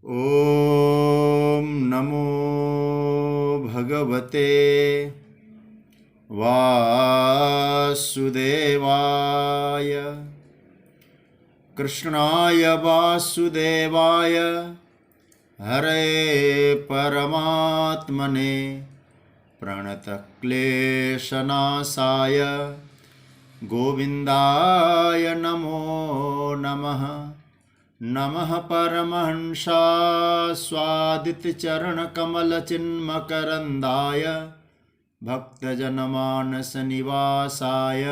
ॐ नमो भगवते वासुदेवाय कृष्णाय वासुदेवाय हरे परमात्मने प्रणतक्लेशनाशाय गोविन्दाय नमो नमः। नमः परमहंसास्वादितचरणकमलचिन्मकरन्दाय भक्तजनमानसनिवासाय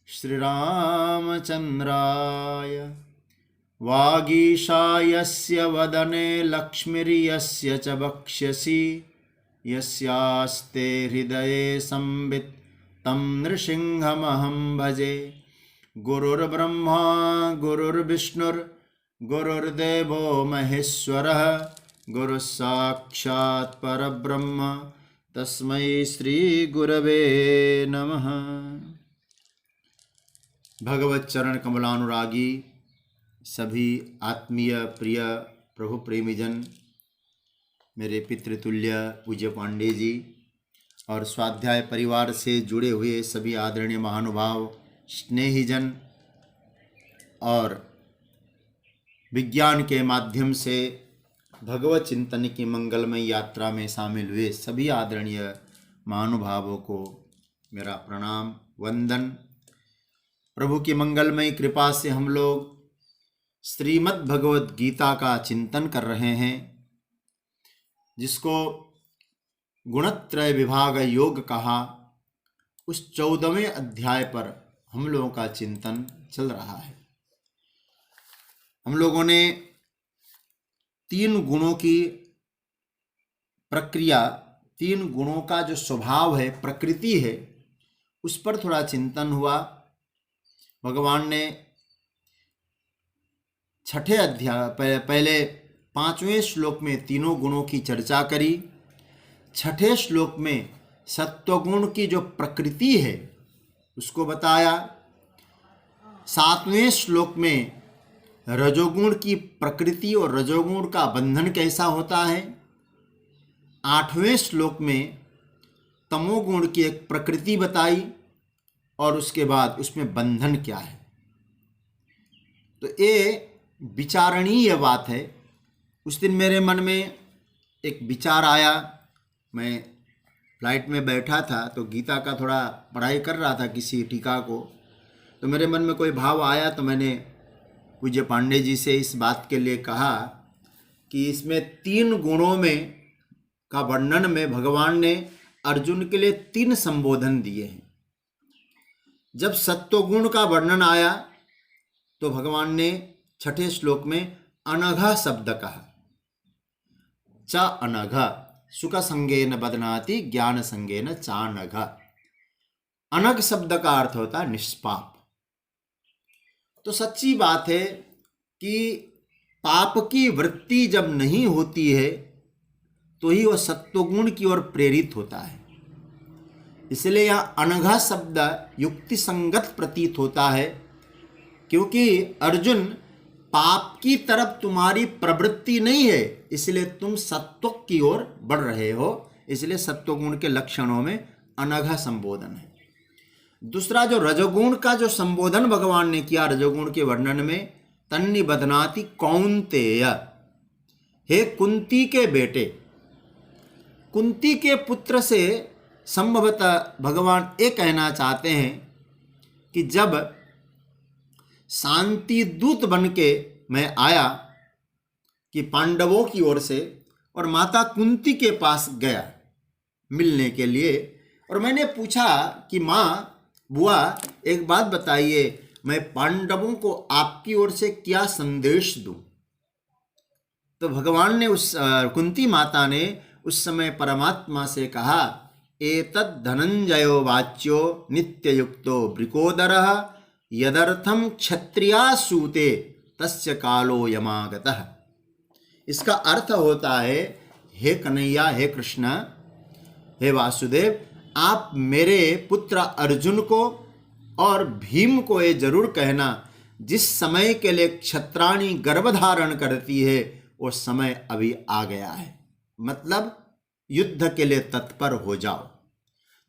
श्रीरामचन्द्राय। वागीशायस्य वदने लक्ष्मीर्यस्य च वक्ष्यसि यस्यास्ते हृदये संवित् तं नृसिंहमहं भजे। गुरुर्ब्रह्मा गुरुर्विष्णुर्गुरुर्देवो महेश्वरः गुरुस्साक्षात् परब्रह्म तस्मै श्री गुरवे नमः। भगवत चरण कमलानुरागी सभी आत्मीय प्रिय प्रभु प्रेमीजन, मेरे पितृतुल्य पूज्य पांडे जी और स्वाध्याय परिवार से जुड़े हुए सभी आदरणीय महानुभाव, स्नेहीजन और विज्ञान के माध्यम से भगवत चिंतन की मंगलमय यात्रा में शामिल हुए सभी आदरणीय महानुभावों को मेरा प्रणाम वंदन। प्रभु की मंगलमय कृपा से हम लोग श्रीमद् भगवत गीता का चिंतन कर रहे हैं, जिसको गुणत्रय विभाग योग कहा। उस 14वें अध्याय पर हम लोगों का चिंतन चल रहा है। हम लोगों ने 3 गुणों की प्रक्रिया, 3 गुणों का जो स्वभाव है, प्रकृति है, उस पर थोड़ा चिंतन हुआ। भगवान ने 6ठे अध्याय पहले 5वें श्लोक में तीनों गुणों की चर्चा करी। 6ठे श्लोक में सत्वगुण की जो प्रकृति है उसको बताया। 7वें श्लोक में रजोगुण की प्रकृति और रजोगुण का बंधन कैसा होता है। 8वें श्लोक में तमोगुण की एक प्रकृति बताई और उसके बाद उसमें बंधन क्या है। तो ये विचारणीय बात है। उस दिन मेरे मन में एक विचार आया। मैं फ्लाइट में बैठा था तो गीता का थोड़ा पढ़ाई कर रहा था, किसी टीका को, तो मेरे मन में कोई भाव आया तो मैंने पूज्य पांडे जी से इस बात के लिए कहा कि इसमें 3 गुणों में का वर्णन में भगवान ने अर्जुन के लिए 3 संबोधन दिए हैं। जब सत्वगुण का वर्णन आया तो भगवान ने 6ठे श्लोक में अनघा शब्द कहा। च अनघ सुख संगेन बदनाति ज्ञान संगेन चानघ। अनघ शब्द का अर्थ होता है निष्पाप। तो सच्ची बात है कि पाप की वृत्ति जब नहीं होती है तो ही वह सत्वगुण की ओर प्रेरित होता है। इसलिए यह अनघा शब्द युक्ति संगत प्रतीत होता है, क्योंकि अर्जुन पाप की तरफ तुम्हारी प्रवृत्ति नहीं है, इसलिए तुम सत्व की ओर बढ़ रहे हो। इसलिए सत्वगुण के लक्षणों में अनघा संबोधन है। दूसरा, जो रजोगुण का जो संबोधन भगवान ने किया रजोगुण के वर्णन में, तन्नि बदनाति कौन्तेय, हे कुंती के बेटे। कुंती के पुत्र से संभवतः भगवान ये कहना चाहते हैं कि जब शांति दूत बन के मैं आया कि पांडवों की ओर से, और माता कुंती के पास गया मिलने के लिए, और मैंने पूछा कि माँ, बुआ, एक बात बताइए, मैं पांडवों को आपकी ओर से क्या संदेश दूं। तो भगवान ने कुंती माता ने उस समय परमात्मा से कहा, एतद् धनंजयो वाच्यो नित्ययुक्तो वृकोदरः यदर्थम क्षत्रिया सूते तस्य कालो यमागतः। इसका अर्थ होता है, हे कन्हैया, हे कृष्ण, हे वासुदेव, आप मेरे पुत्र अर्जुन को और भीम को ये जरूर कहना, जिस समय के लिए क्षत्राणी गर्भ धारण करती है वो समय अभी आ गया है, मतलब युद्ध के लिए तत्पर हो जाओ।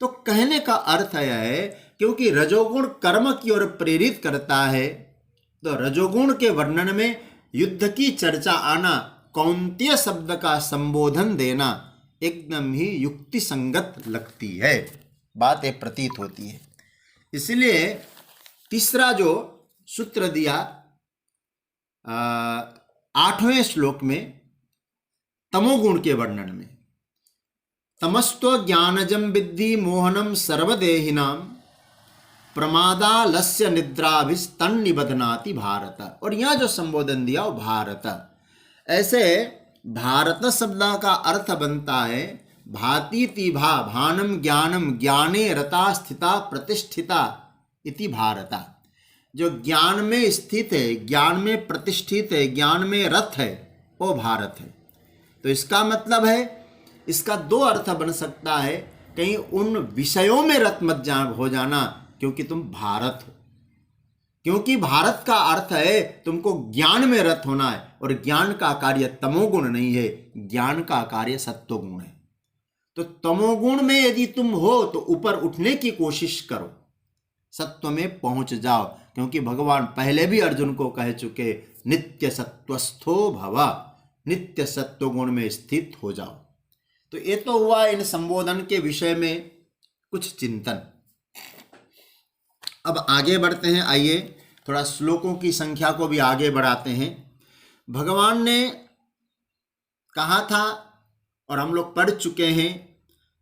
तो कहने का अर्थ यह है, क्योंकि रजोगुण कर्म की ओर प्रेरित करता है, तो रजोगुण के वर्णन में युद्ध की चर्चा आना, कौंतेय शब्द का संबोधन देना एकदम ही युक्ति संगत लगती है, बातें प्रतीत होती है। इसलिए तीसरा जो सूत्र दिया 8वें श्लोक में तमोगुण के वर्णन में, तमस्त्व ज्ञानजम विद्धि मोहनम सर्वदेहिनां प्रमादालस्य निद्राभिस्तन्निबध्नाति भारत। और यहाँ जो संबोधन दिया वो भारत, ऐसे भारत शब्द का अर्थ बनता है भाति तिभा भानम ज्ञानम ज्ञाने रता स्थिता प्रतिष्ठिता इति भारता। जो ज्ञान में स्थित है, ज्ञान में प्रतिष्ठित है, ज्ञान में रत है, वो भारत है। तो इसका मतलब है, इसका दो अर्थ बन सकता है, कहीं उन विषयों में रत मत हो जाना क्योंकि तुम भारत हो, क्योंकि भारत का अर्थ है तुमको ज्ञान में रत होना है, और ज्ञान का कार्य तमोगुण नहीं है, ज्ञान का कार्य सत्वगुण है। तो तमोगुण में यदि तुम हो तो ऊपर उठने की कोशिश करो, सत्व में पहुंच जाओ, क्योंकि भगवान पहले भी अर्जुन को कह चुके नित्य सत्वस्थो भव, नित्य सत्वगुण में स्थित हो जाओ। तो ये तो हुआ इन संबोधन के विषय में कुछ चिंतन। अब आगे बढ़ते हैं, आइए थोड़ा श्लोकों की संख्या को भी आगे बढ़ाते हैं। भगवान ने कहा था और हम लोग पढ़ चुके हैं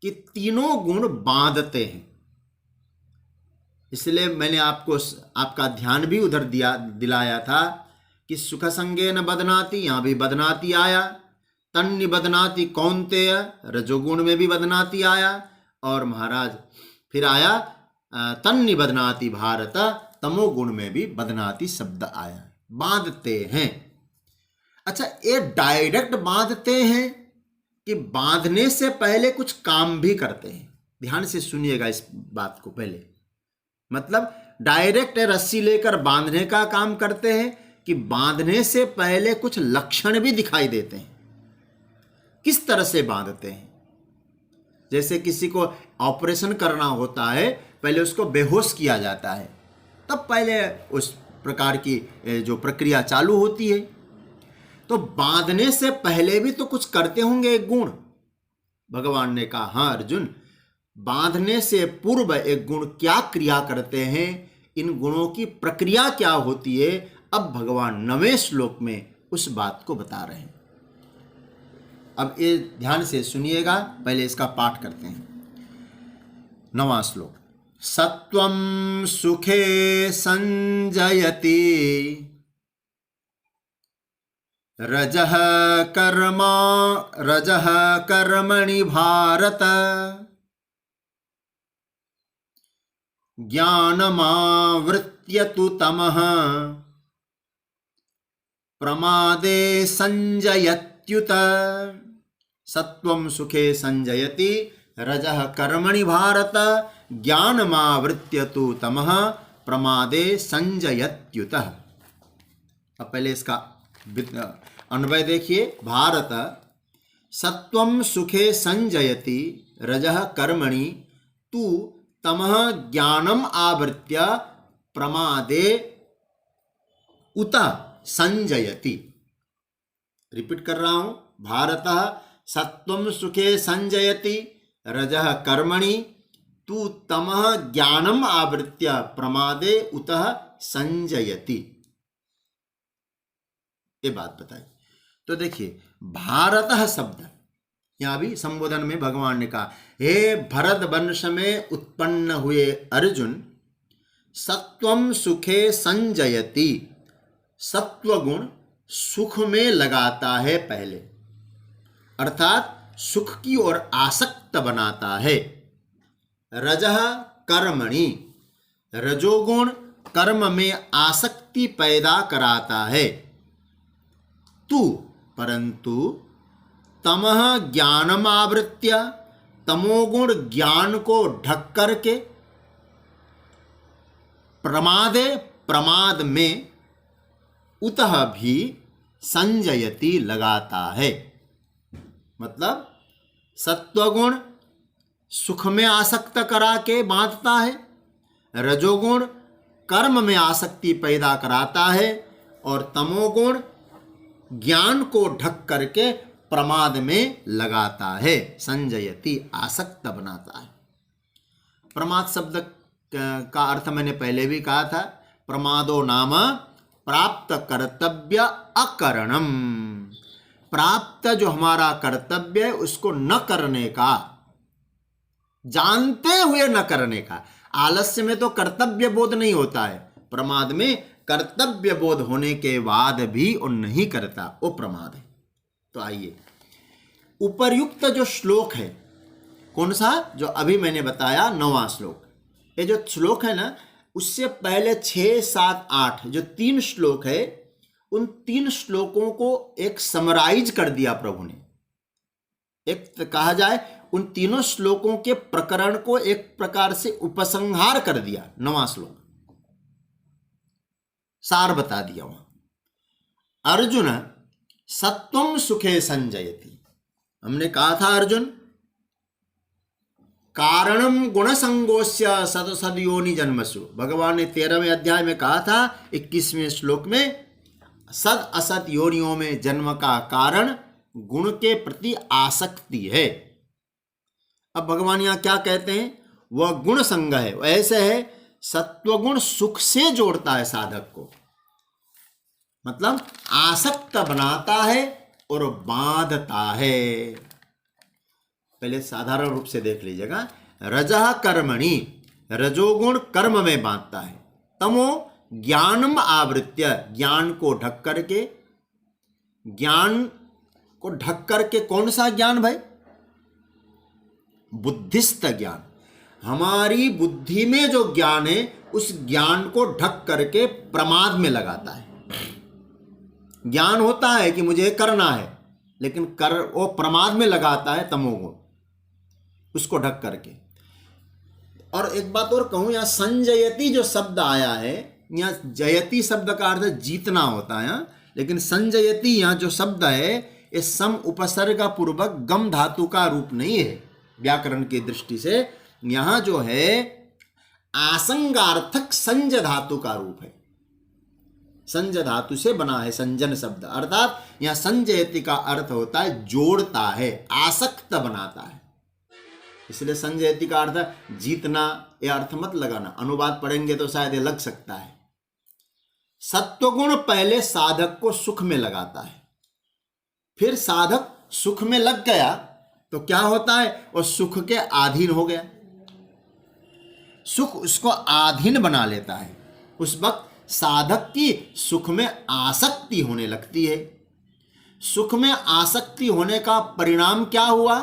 कि तीनों गुण बांधते हैं, इसलिए मैंने आपका ध्यान भी उधर दिलाया था कि सुख संगेन बदनाति, यहाँ भी बदनाति आया, तन्नि बदनाति कौंतेय, रजोगुण में भी बदनाति आया, और महाराज फिर आया तन्नि बदनाति भारत, तमोगुण में भी बदनाति शब्द आया। बांधते हैं। अच्छा, ये डायरेक्ट बांधते हैं कि बांधने से पहले कुछ काम भी करते हैं? ध्यान से सुनिएगा इस बात को पहले। मतलब डायरेक्ट रस्सी लेकर बांधने का काम करते हैं कि बांधने से पहले कुछ लक्षण भी दिखाई देते हैं? किस तरह से बांधते हैं? जैसे किसी को ऑपरेशन करना होता है, पहले उसको बेहोश किया जाता है, तब पहले उस प्रकार की जो प्रक्रिया चालू होती है। तो बांधने से पहले भी तो कुछ करते होंगे एक गुण। भगवान ने कहा, हाँ अर्जुन, बांधने से पूर्व एक गुण क्या क्रिया करते हैं, इन गुणों की प्रक्रिया क्या होती है, अब भगवान 9वें श्लोक में उस बात को बता रहे हैं। अब ये ध्यान से सुनिएगा, पहले इसका पाठ करते हैं। 9वां श्लोक, सत्वं सुखे संजयति रजः कर्मणि भारत ज्ञानमावृत्य तु तमः प्रमादे संजयत्युत। सत्वं सुखे संजयति रजः कर्मणि भारत ज्ञानमावृत्य तु तमः प्रमादे संजयत्युत। अब पहले इसका अन्वय देखिए। भारत सत्वं सुखे संजयति रजः कर्मणि तु तमः ज्ञानम आवृत्य प्रमादे उत संजयति। रिपीट कर रहा हूं, भारतः सत्वं सुखे संजयति रजः कर्मणि तु तमः ज्ञानम आवृत्य प्रमादे उत संजयति। ये बात बताई। तो देखिए, भारतः शब्द यहाँ भी संबोधन में भगवान ने कहा, हे भरत वंश में उत्पन्न हुए अर्जुन, सत्वं सुखे संजयति, सत्वगुण सुख में लगाता है पहले, अर्थात सुख की ओर आसक्त बनाता है। रजः कर्मणि, रजोगुण कर्म में आसक्ति पैदा कराता है। तू परंतु तमः ज्ञानमावृत्य, तमोगुण ज्ञान को ढक करके, प्रमादे प्रमाद में, उतः भी संजयति लगाता है। मतलब सत्वगुण सुख में आसक्त करा के बांधता है, रजोगुण कर्म में आसक्ति पैदा कराता है, और तमोगुण ज्ञान को ढक करके प्रमाद में लगाता है। संजयति आसक्त बनाता है। प्रमाद शब्द का अर्थ मैंने पहले भी कहा था, प्रमादो नाम प्राप्त कर्तव्य अकरणम। प्राप्त जो हमारा कर्तव्य है उसको न करने का, जानते हुए न करने का। आलस्य में तो कर्तव्य बोध नहीं होता है, प्रमाद में कर्तव्य बोध होने के बाद भी वो नहीं करता, वो प्रमाद है। तो आइए उपर्युक्त जो श्लोक है, कौन सा, जो अभी मैंने बताया 9वां श्लोक, ये जो श्लोक है ना, उससे पहले 6, 7, 8 जो 3 श्लोक है, उन 3 श्लोकों को एक समराइज कर दिया प्रभु ने। एक कहा जाए उन तीनों श्लोकों के प्रकरण को एक प्रकार से उपसंहार कर दिया। 9वां श्लोक सार बता दिया वहां। अर्जुन सत्वम सुखे संजयति। हमने कहा था अर्जुन, कारणम गुण संगोस्य सदसदयोनि जन्मसु। भगवान ने 13वें अध्याय में कहा था 21वें श्लोक में, सद असत योनियों में जन्म का कारण गुण के प्रति आसक्ति है। अब भगवान यहां क्या कहते हैं, वह गुण संग है। ऐसे है सत्वगुण सुख से जोड़ता है साधक को, मतलब आसक्त बनाता है और बांधता है। पहले साधारण रूप से देख लीजिएगा, रजः कर्मणि, रजोगुण कर्म में बांधता है, तमो ज्ञानम आवृत्य, ज्ञान को ढक करके, ज्ञान को ढक करके, कौन सा ज्ञान भाई, बुद्धिस्त ज्ञान, हमारी बुद्धि में जो ज्ञान है उस ज्ञान को ढक करके प्रमाद में लगाता है। ज्ञान होता है कि मुझे करना है, लेकिन वो प्रमाद में लगाता है तमोगुण, उसको ढक करके। और एक बात और कहूं, यहां संजयति जो शब्द आया है, यहां जयति शब्द का अर्थ जीतना होता है, लेकिन संजयति यहां जो शब्द है ये सम उपसर्ग पूर्वक गम धातु का रूप नहीं है। व्याकरण की दृष्टि से यहां जो है आसंगार्थक संज धातु का रूप है, संज धातु से बना है संजन शब्द, अर्थात यहां संजयति का अर्थ होता है जोड़ता है, आसक्त बनाता है। इसलिए संजयति का अर्थ जीतना, यह अर्थ मत लगाना, अनुवाद पढ़ेंगे तो शायद ये लग सकता है। सत्वगुण पहले साधक को सुख में लगाता है, फिर साधक सुख में लग गया तो क्या होता है, वो सुख के अधीन हो गया, सुख उसको अधीन बना लेता है। उस वक्त साधक की सुख में आसक्ति होने लगती है। सुख में आसक्ति होने का परिणाम क्या हुआ,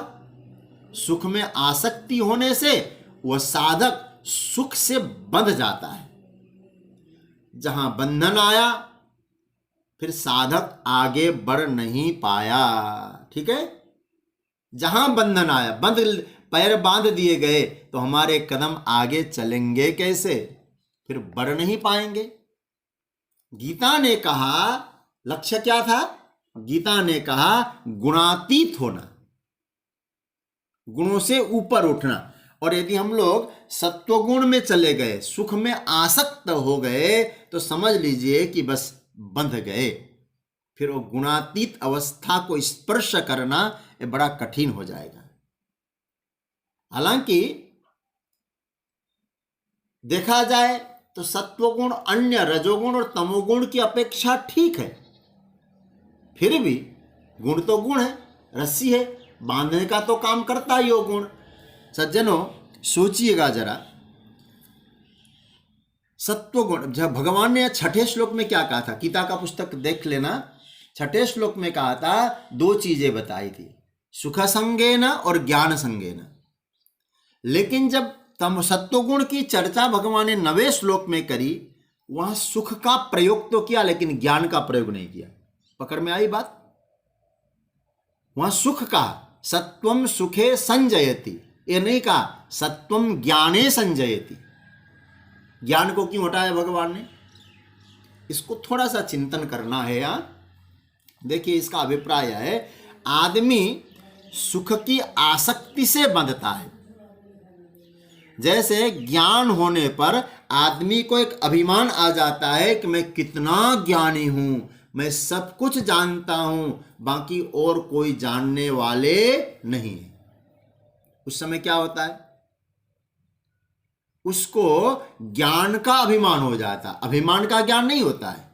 सुख में आसक्ति होने से वह साधक सुख से बंध जाता है। जहां बंधन आया फिर साधक आगे बढ़ नहीं पाया। ठीक है, जहां बंधन आया, पैर बांध दिए गए तो हमारे कदम आगे चलेंगे कैसे, फिर बढ़ नहीं पाएंगे। गीता ने कहा, लक्ष्य क्या था, गीता ने कहा गुणातीत होना, गुणों से ऊपर उठना। और यदि हम लोग सत्वगुण में चले गए, सुख में आसक्त हो गए, तो समझ लीजिए कि बस बंध गए। फिर वो गुणातीत अवस्था को स्पर्श करना ये बड़ा कठिन हो जाएगा। हालांकि देखा जाए तो सत्वगुण अन्य रजोगुण और तमोगुण की अपेक्षा ठीक है, फिर भी गुण तो गुण है, रस्सी है, बांधने का तो काम करता है यो गुण। सज्जनों सोचिएगा जरा, सत्वगुण, जब भगवान ने 6ठे श्लोक में क्या कहा था, गीता का पुस्तक देख लेना, 6ठे श्लोक में कहा था, 2 चीजें बताई थी, सुख संगेन और ज्ञान संगेन। लेकिन जब तम सत्वगुण की चर्चा भगवान ने 9वें श्लोक में करी, वहां सुख का प्रयोग तो किया लेकिन ज्ञान का प्रयोग नहीं किया। पकड़ में आई बात, वहां सुख कहा, सत्वम सुखे संजयति, ये नहीं कहा सत्वम ज्ञाने संजयति। ज्ञान को क्यों हटाया भगवान ने, इसको थोड़ा सा चिंतन करना है। देखिए, इसका अभिप्राय है आदमी सुख की आसक्ति से बंधता है। जैसे ज्ञान होने पर आदमी को एक अभिमान आ जाता है कि मैं कितना ज्ञानी हूं, मैं सब कुछ जानता हूं, बाकी और कोई जानने वाले नहीं है। उस समय क्या होता है, उसको ज्ञान का अभिमान हो जाता है। अभिमान का ज्ञान नहीं होता है,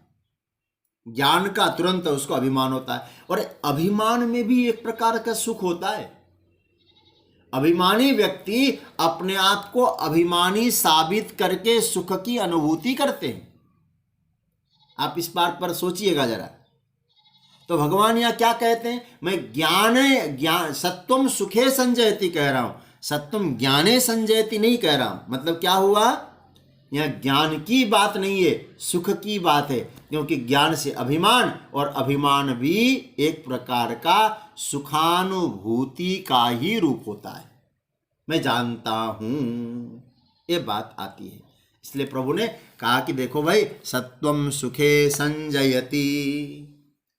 ज्ञान का तुरंत उसको अभिमान होता है। और अभिमान में भी एक प्रकार का सुख होता है। अभिमानी व्यक्ति अपने आप को अभिमानी साबित करके सुख की अनुभूति करते हैं। आप इस बात पर सोचिएगा जरा। तो भगवान यहाँ क्या कहते हैं, मैं ज्ञान सत्वम सुखे संजयति कह रहा हूं, सत्वम ज्ञाने संजयति नहीं कह रहा हूं। मतलब क्या हुआ, यहाँ ज्ञान की बात नहीं है, सुख की बात है। क्योंकि ज्ञान से अभिमान, और अभिमान भी एक प्रकार का सुखानुभूति का ही रूप होता है। मैं जानता हूं, ये बात आती है। इसलिए प्रभु ने कहा कि देखो भाई, सत्वम सुखे संजयति।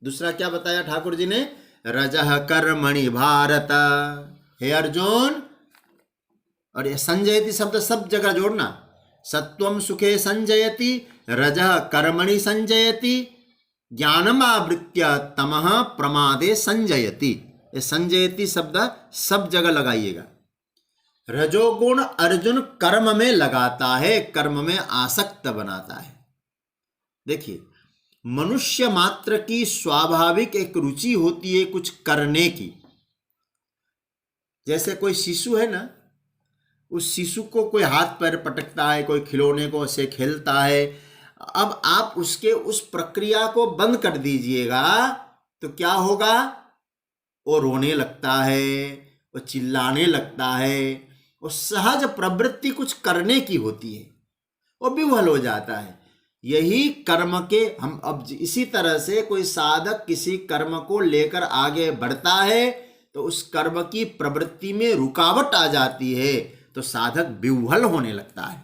दूसरा क्या बताया ठाकुर जी ने, रजः कर्मणि भारत। हे अर्जुन, और ये संजयति शब्द सब जगह जोड़ना। सत्वम सुखे संजयति, रजः कर्मणि संजयति, ज्ञानम आवृत्य तमः प्रमादे संजयति। ये संजयति शब्द सब जगह लगाइएगा। रजोगुण अर्जुन कर्म में लगाता है, कर्म में आसक्त बनाता है। देखिए, मनुष्य मात्र की स्वाभाविक एक रुचि होती है कुछ करने की। जैसे कोई शिशु है ना, उस शिशु को कोई हाथ पैर पटकता है, कोई खिलौने को से खेलता है। अब आप उसके उस प्रक्रिया को बंद कर दीजिएगा तो क्या होगा, वो रोने लगता है, वो चिल्लाने लगता है। वो सहज प्रवृत्ति कुछ करने की होती है, वो विह्वल हो जाता है। यही कर्म के हम अब इसी तरह से कोई साधक किसी कर्म को लेकर आगे बढ़ता है तो उस कर्म की प्रवृत्ति में रुकावट आ जाती है, तो साधक विह्वल होने लगता है।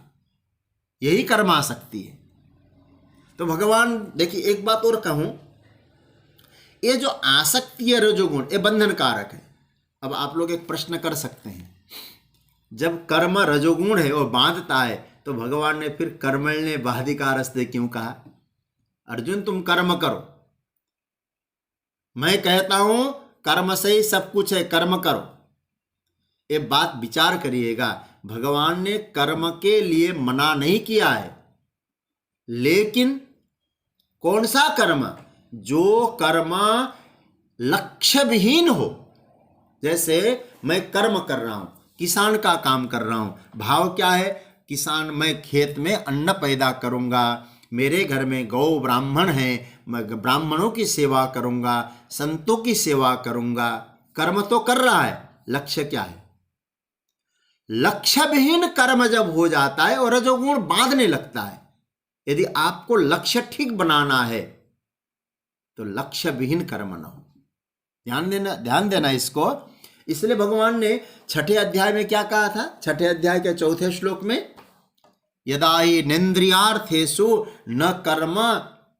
यही कर्मासक्ति है। तो भगवान, देखिए एक बात और कहूं, ये जो आसक्ति है रजोगुण, ये बंधन कारक है। अब आप लोग एक प्रश्न कर सकते हैं, जब कर्म रजोगुण है और बांधता है, तो भगवान ने फिर कर्मण्य बाधिकारस्ते क्यों कहा। अर्जुन तुम कर्म करो, मैं कहता हूं कर्म से ही सब कुछ है, कर्म करो। ये बात विचार करिएगा, भगवान ने कर्म के लिए मना नहीं किया है, लेकिन कौन सा कर्म, जो कर्म लक्ष्य विहीन हो। जैसे मैं कर्म कर रहा हूं, किसान का काम कर रहा हूं, भाव क्या है, किसान, मैं खेत में अन्न पैदा करूंगा, मेरे घर में गौ ब्राह्मण हैं, मैं ब्राह्मणों की सेवा करूंगा, संतों की सेवा करूंगा। कर्म तो कर रहा है, लक्ष्य क्या है। लक्ष्य विहीन कर्म जब हो जाता है और रजोगुण बांधने लगता है। यदि आपको लक्ष्य ठीक बनाना है तो लक्ष्य विहीन कर्म न हो। ध्यान देना इसको। इसलिए भगवान ने छठे अध्याय में क्या कहा था, छठे अध्याय के चौथे श्लोक में, यदा हि नेन्द्रियार्थेषु न कर्म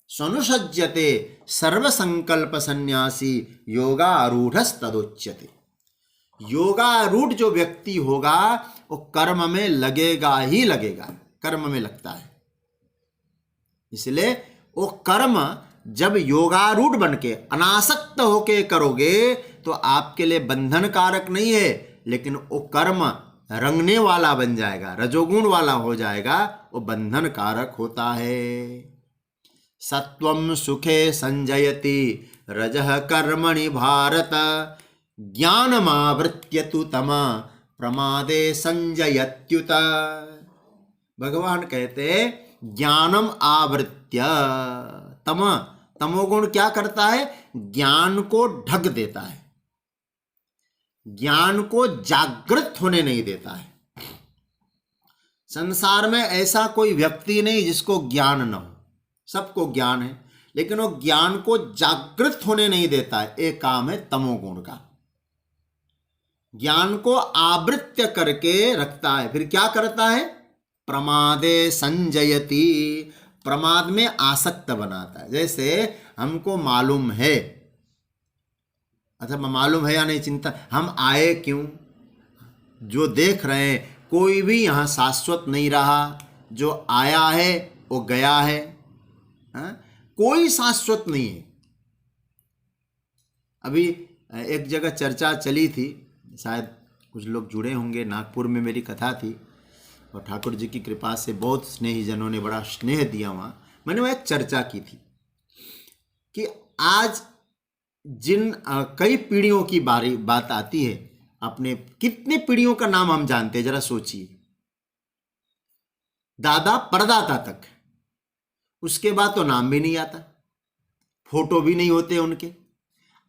स्वनुसज्जते सर्व संकल्प संन्यासी योगारूढ़स्तदुच्यते। योगारूढ़ जो व्यक्ति होगा वो कर्म में लगेगा ही लगेगा, कर्म में लगता है। इसलिए वो कर्म जब योगारूढ़ बनके अनासक्त होके करोगे तो आपके लिए बंधन कारक नहीं है, लेकिन वो कर्म रंगने वाला बन जाएगा, रजोगुण वाला हो जाएगा, वो बंधन कारक होता है। सत्वम सुखे संजयति रजः कर्मणि भारत ज्ञानमावृत्य तु तम प्रमादे संजयत्युत। भगवान कहते ज्ञानम आवृत्य, तमोगुण क्या करता है, ज्ञान को ढक देता है, ज्ञान को जागृत होने नहीं देता है। संसार में ऐसा कोई व्यक्ति नहीं जिसको ज्ञान न हो, सबको ज्ञान है, लेकिन वो ज्ञान को जागृत होने नहीं देता है। एक काम है तमोगुण का, ज्ञान को आवृत्य करके रखता है। फिर क्या करता है, प्रमादे संजयति, प्रमाद में आसक्त बनाता है। जैसे हमको मालूम है अथवा मालूम है या नहीं चिंता, हम आए क्यों? जो देख रहे हैं, कोई भी यहाँ शाश्वत नहीं रहा, जो आया है वो गया है, हाँ? कोई शाश्वत नहीं है। अभी एक जगह चर्चा चली थी, शायद कुछ लोग जुड़े होंगे, नागपुर में मेरी कथा थी और ठाकुर जी की कृपा से बहुत स्नेहीजनों ने बड़ा स्नेह दिया। वहाँ मैंने वह एक चर्चा की थी कि आज जिन कई पीढ़ियों की बात आती है, अपने कितने पीढ़ियों का नाम हम जानते हैं, जरा सोचिए। दादा परदादा तक, उसके बाद तो नाम भी नहीं आता, फोटो भी नहीं होते उनके।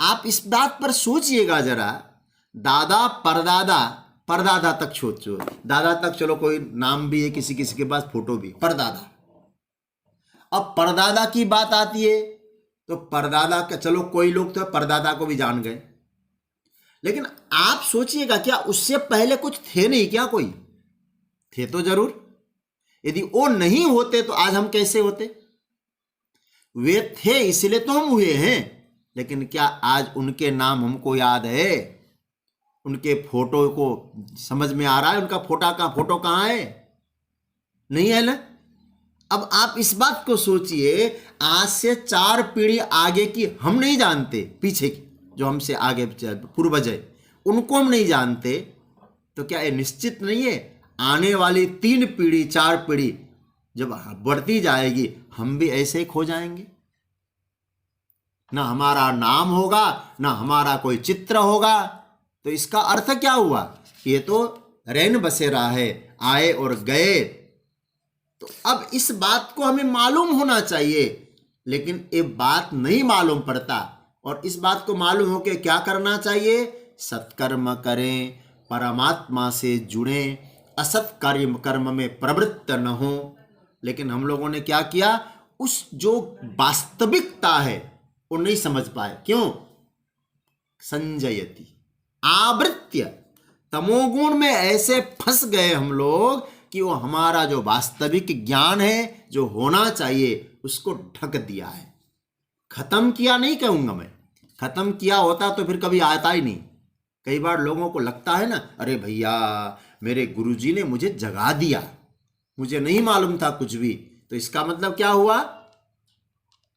आप इस बात पर सोचिएगा जरा, दादा परदादा, परदादा तक सोचो, दादा तक चलो कोई नाम भी है, किसी किसी के पास फोटो भी, परदादा। अब परदादा की बात आती है तो परदादा का, चलो कोई लोग तो परदादा को भी जान गए, लेकिन आप सोचिएगा क्या उससे पहले कुछ थे नहीं क्या? कोई थे तो जरूर। यदि वो नहीं होते तो आज हम कैसे होते? वे थे इसलिए तो हम हुए हैं, लेकिन क्या आज उनके नाम हमको याद है? उनके फोटो को समझ में आ रहा है? उनका फोटो कहाँ है? नहीं है ना। अब आप इस बात को सोचिए, आज से 4 पीढ़ी आगे की हम नहीं जानते, पीछे की जो हमसे आगे पूर्वज है उनको हम नहीं जानते, तो क्या ये निश्चित नहीं है आने वाली 3 पीढ़ी 4 पीढ़ी जब बढ़ती जाएगी हम भी ऐसे ही खो जाएंगे? ना हमारा नाम होगा, ना हमारा कोई चित्र होगा। तो इसका अर्थ क्या हुआ? ये तो रैन बसेरा है, आए और गए। तो अब इस बात को हमें मालूम होना चाहिए, लेकिन ये बात नहीं मालूम पड़ता। और इस बात को मालूम हो के क्या करना चाहिए? सत्कर्म करें, परमात्मा से जुड़ें, असत कर्म में प्रवृत्त न हो। लेकिन हम लोगों ने क्या किया? उस जो वास्तविकता है वो नहीं समझ पाए। क्यों? संजयति आवृत्य, तमोगुण में ऐसे फंस गए हम लोग कि वो हमारा जो वास्तविक ज्ञान है, जो होना चाहिए, उसको ढक दिया है। खत्म किया नहीं कहूंगा मैं, खत्म किया होता तो फिर कभी आता ही नहीं। कई बार लोगों को लगता है ना, अरे भैया मेरे गुरुजी ने मुझे जगा दिया, मुझे नहीं मालूम था कुछ भी। तो इसका मतलब क्या हुआ?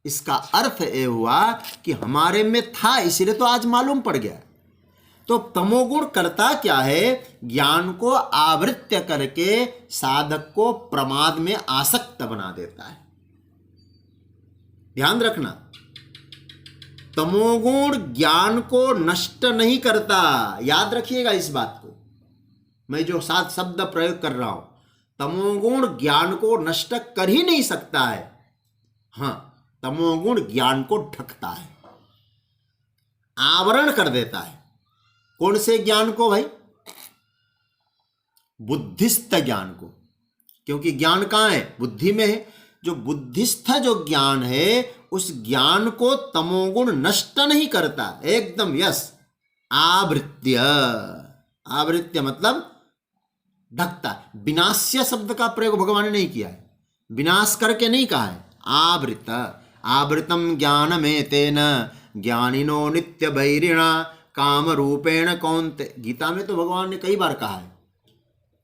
इसका अर्थ ये हुआ कि हमारे में था, इसलिए तो आज मालूम पड़ गया। तो तमोगुण करता क्या है? ज्ञान को आवृत्य करके साधक को प्रमाद में आसक्त बना देता है। ध्यान रखना, तमोगुण ज्ञान को नष्ट नहीं करता। याद रखिएगा इस बात को, मैं जो 7 शब्द प्रयोग कर रहा हूं, तमोगुण ज्ञान को नष्ट कर ही नहीं सकता है। हां, तमोगुण ज्ञान को ढकता है, आवरण कर देता है। कौन से ज्ञान को भाई? बुद्धिस्थ ज्ञान को। क्योंकि ज्ञान कहां है? बुद्धि में है। जो बुद्धिस्थ जो ज्ञान है, उस ज्ञान को तमोगुण नष्ट नहीं करता, एकदम यस। आवृत्य, आवृत्य मतलब ढकता। विनाश्य शब्द का प्रयोग भगवान ने नहीं किया है, विनाश करके नहीं कहा है। आवृत, आवृतम ज्ञान में तेन ज्ञानिनो नित्य भैरिणा काम रूपेण कौन्ते। गीता में तो भगवान ने कई बार कहा है।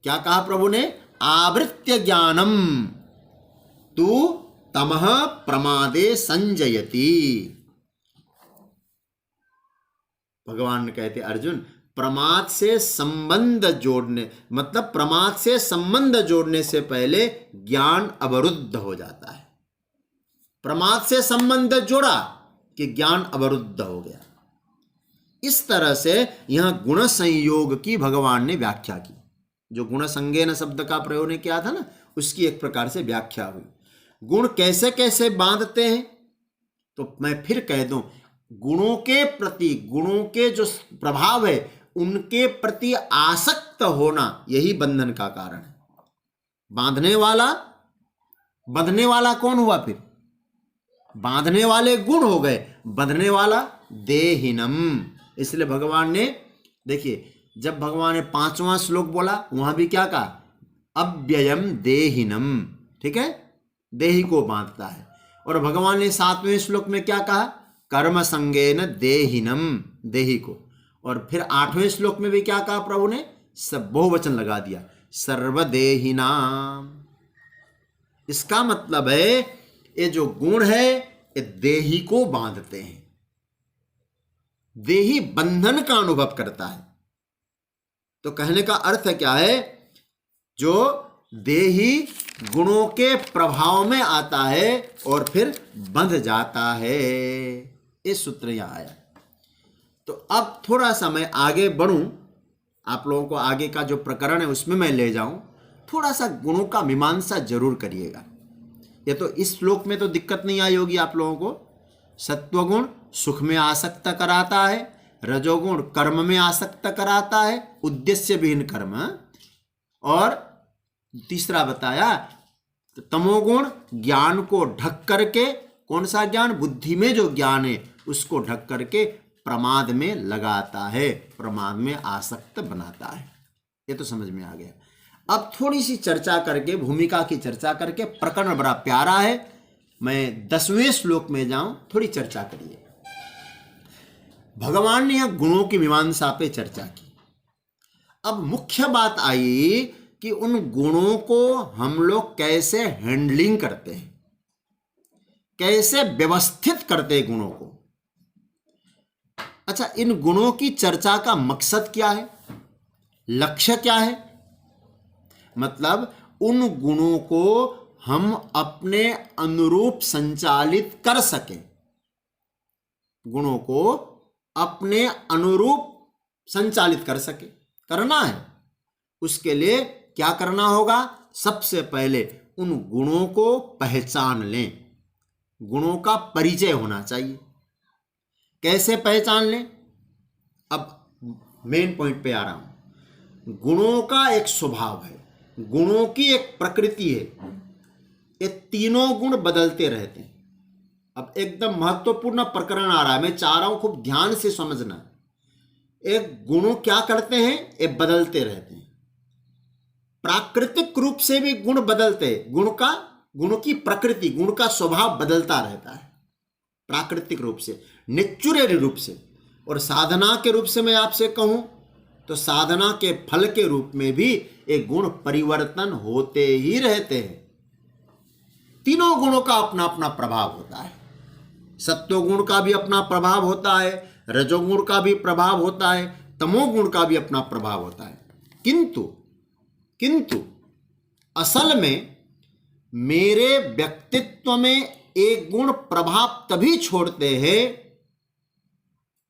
क्या कहा प्रभु ने? आवृत्य ज्ञानम तू तमः प्रमादे संजयति। भगवान कहते अर्जुन, प्रमाद से संबंध जोड़ने, मतलब प्रमाद से संबंध जोड़ने से पहले ज्ञान अवरुद्ध हो जाता है। प्रमाद से संबंध जोड़ा कि ज्ञान अवरुद्ध हो गया। इस तरह से यहां गुण संयोग की भगवान ने व्याख्या की। जो गुण संज्ञेन शब्द का प्रयोग ने किया था ना, उसकी एक प्रकार से व्याख्या हुई। गुण कैसे कैसे बांधते हैं? तो मैं फिर कह दूं, गुणों के प्रति, गुणों के जो प्रभाव है उनके प्रति आसक्त होना, यही बंधन का कारण है। बांधने वाला, बंधने वाला कौन हुआ? फिर बांधने वाले गुण हो गए, बंधने वाला देहिनम। इसलिए भगवान ने, देखिए, जब भगवान ने 5वां श्लोक बोला, वहां भी क्या कहा? अव्ययम देहिनम, ठीक है, देही को बांधता है। और भगवान ने 7वें श्लोक में क्या कहा? कर्म संगेन देहिनम, देही को। और फिर 8वें श्लोक में भी क्या कहा प्रभु ने? सब बहुवचन लगा दिया, सर्वदेहिनाम। इसका मतलब है ये जो गुण है ये देही को बांधते हैं, देही बंधन का अनुभव करता है। तो कहने का अर्थ क्या है? जो देही गुणों के प्रभाव में आता है और फिर बंध जाता है, ये सूत्र यहां आया। तो अब थोड़ा सा मैं आगे बढ़ूं, आप लोगों को आगे का जो प्रकरण है उसमें मैं ले जाऊं। थोड़ा सा गुणों का मीमांसा जरूर करिएगा। ये तो इस श्लोक में तो दिक्कत नहीं आई होगी आप लोगों को। सत्वगुण सुख में आसक्त कराता है, रजोगुण कर्म में आसक्त कराता है, उद्देश्य विहीन कर्म। और तीसरा बताया तमोगुण ज्ञान को ढक करके, कौन सा ज्ञान? बुद्धि में जो ज्ञान है उसको ढक करके प्रमाद में लगाता है, प्रमाद में आसक्त बनाता है। ये तो समझ में आ गया। अब थोड़ी सी चर्चा करके, भूमिका की चर्चा करके, प्रकरण बड़ा प्यारा है, मैं 10वें श्लोक में जाऊं, थोड़ी चर्चा करिए। भगवान ने यह गुणों की मीमांसा पे चर्चा की। अब मुख्य बात आई कि उन गुणों को हम लोग कैसे हैंडलिंग करते हैं, कैसे व्यवस्थित करते हैं गुणों को। अच्छा, इन गुणों की चर्चा का मकसद क्या है, लक्ष्य क्या है? मतलब उन गुणों को हम अपने अनुरूप संचालित कर सकें, गुणों को अपने अनुरूप संचालित कर सके, करना है। उसके लिए क्या करना होगा? सबसे पहले उन गुणों को पहचान लें, गुणों का परिचय होना चाहिए। कैसे पहचान लें? अब मेन पॉइंट पे आ रहा हूं। गुणों का एक स्वभाव है, गुणों की एक प्रकृति है। ये तीनों गुण बदलते रहते हैं। अब एकदम महत्वपूर्ण प्रकरण आ रहा है, मैं चाह रहा हूं खूब ध्यान से समझना। एक गुणों क्या करते हैं? ये बदलते रहते हैं। प्राकृतिक रूप से भी गुण बदलते हैं। गुणों की प्रकृति, गुण का स्वभाव बदलता रहता है प्राकृतिक रूप से, नेचुरल रूप से। और साधना के रूप से मैं आपसे कहूं तो साधना के फल के रूप में भी एक गुण परिवर्तन होते ही रहते हैं। तीनों गुणों का अपना अपना प्रभाव होता है। सत्वगुण का भी अपना प्रभाव होता है, रजोगुण का भी प्रभाव होता है, तमोगुण का भी अपना प्रभाव होता है। किंतु असल में मेरे व्यक्तित्व में एक गुण प्रभाव तभी छोड़ते हैं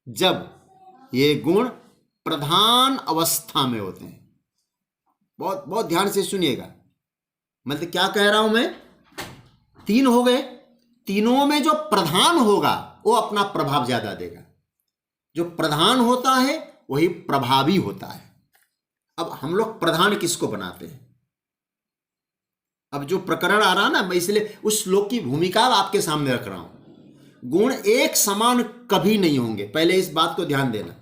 जब ये गुण प्रधान अवस्था में होते हैं। बहुत बहुत ध्यान से सुनिएगा। मतलब क्या कह रहा हूं मैं? तीन हो गए, तीनों में जो प्रधान होगा वो अपना प्रभाव ज्यादा देगा। जो प्रधान होता है वही प्रभावी होता है। अब हम लोग प्रधान किसको बनाते हैं? अब जो प्रकरण आ रहा ना, मैं इसलिए उस श्लोक की भूमिका आपके सामने रख रहा हूं। गुण एक समान कभी नहीं होंगे, पहले इस बात को ध्यान देना।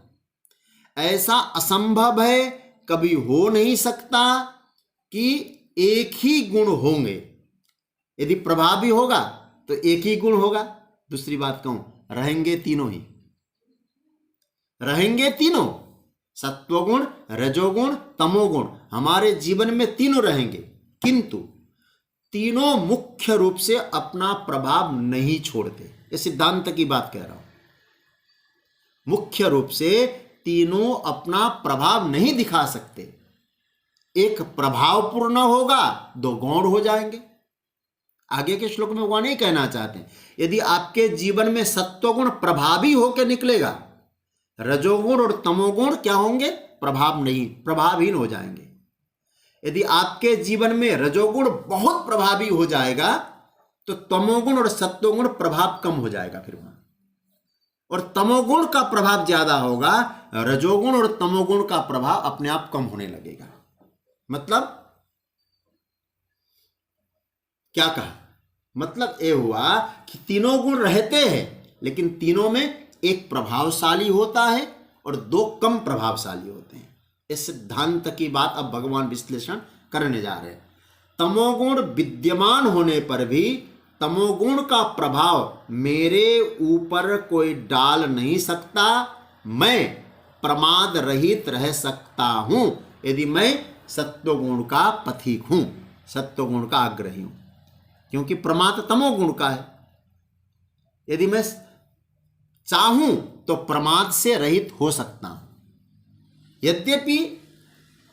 ऐसा असंभव है, कभी हो नहीं सकता कि एक ही गुण होंगे। यदि प्रभावी होगा तो एक ही गुण होगा। दूसरी बात कहूं, रहेंगे तीनों ही, रहेंगे तीनों, सत्वगुण, रजोगुण, तमोगुण, हमारे जीवन में तीनों रहेंगे। किंतु तीनों मुख्य रूप से अपना प्रभाव नहीं छोड़ते। ये सिद्धांत की बात कह रहा हूं। मुख्य रूप से तीनों अपना प्रभाव नहीं दिखा सकते। एक प्रभावपूर्ण होगा, दो गौण हो जाएंगे। आगे के श्लोक में वह नहीं कहना चाहते। यदि आपके जीवन में सत्वगुण प्रभावी होकर निकलेगा, रजोगुण और तमोगुण क्या होंगे? प्रभावहीन हो जाएंगे। यदि आपके जीवन में रजोगुण बहुत प्रभावी हो जाएगा तो तमोगुण और सत्वगुण प्रभाव कम हो जाएगा फिर वहां, और तमोगुण का प्रभाव ज्यादा होगा, रजोगुण और तमोगुण का प्रभाव अपने आप कम होने लगेगा। मतलब क्या कहा? मतलब ये हुआ कि तीनों गुण रहते हैं, लेकिन तीनों में एक प्रभावशाली होता है और दो कम प्रभावशाली होते हैं। इस सिद्धांत की बात अब भगवान विश्लेषण करने जा रहे हैं। तमोगुण विद्यमान होने पर भी तमोगुण का प्रभाव मेरे ऊपर कोई डाल नहीं सकता, मैं प्रमाद रहित रह सकता हूं यदि मैं सत्वगुण का पथिक हूं, सत्वगुण का आग्रही हूं, क्योंकि प्रमाद तमोगुण का है। यदि मैं चाहूं तो प्रमाद से रहित हो सकता हूं। यद्यपि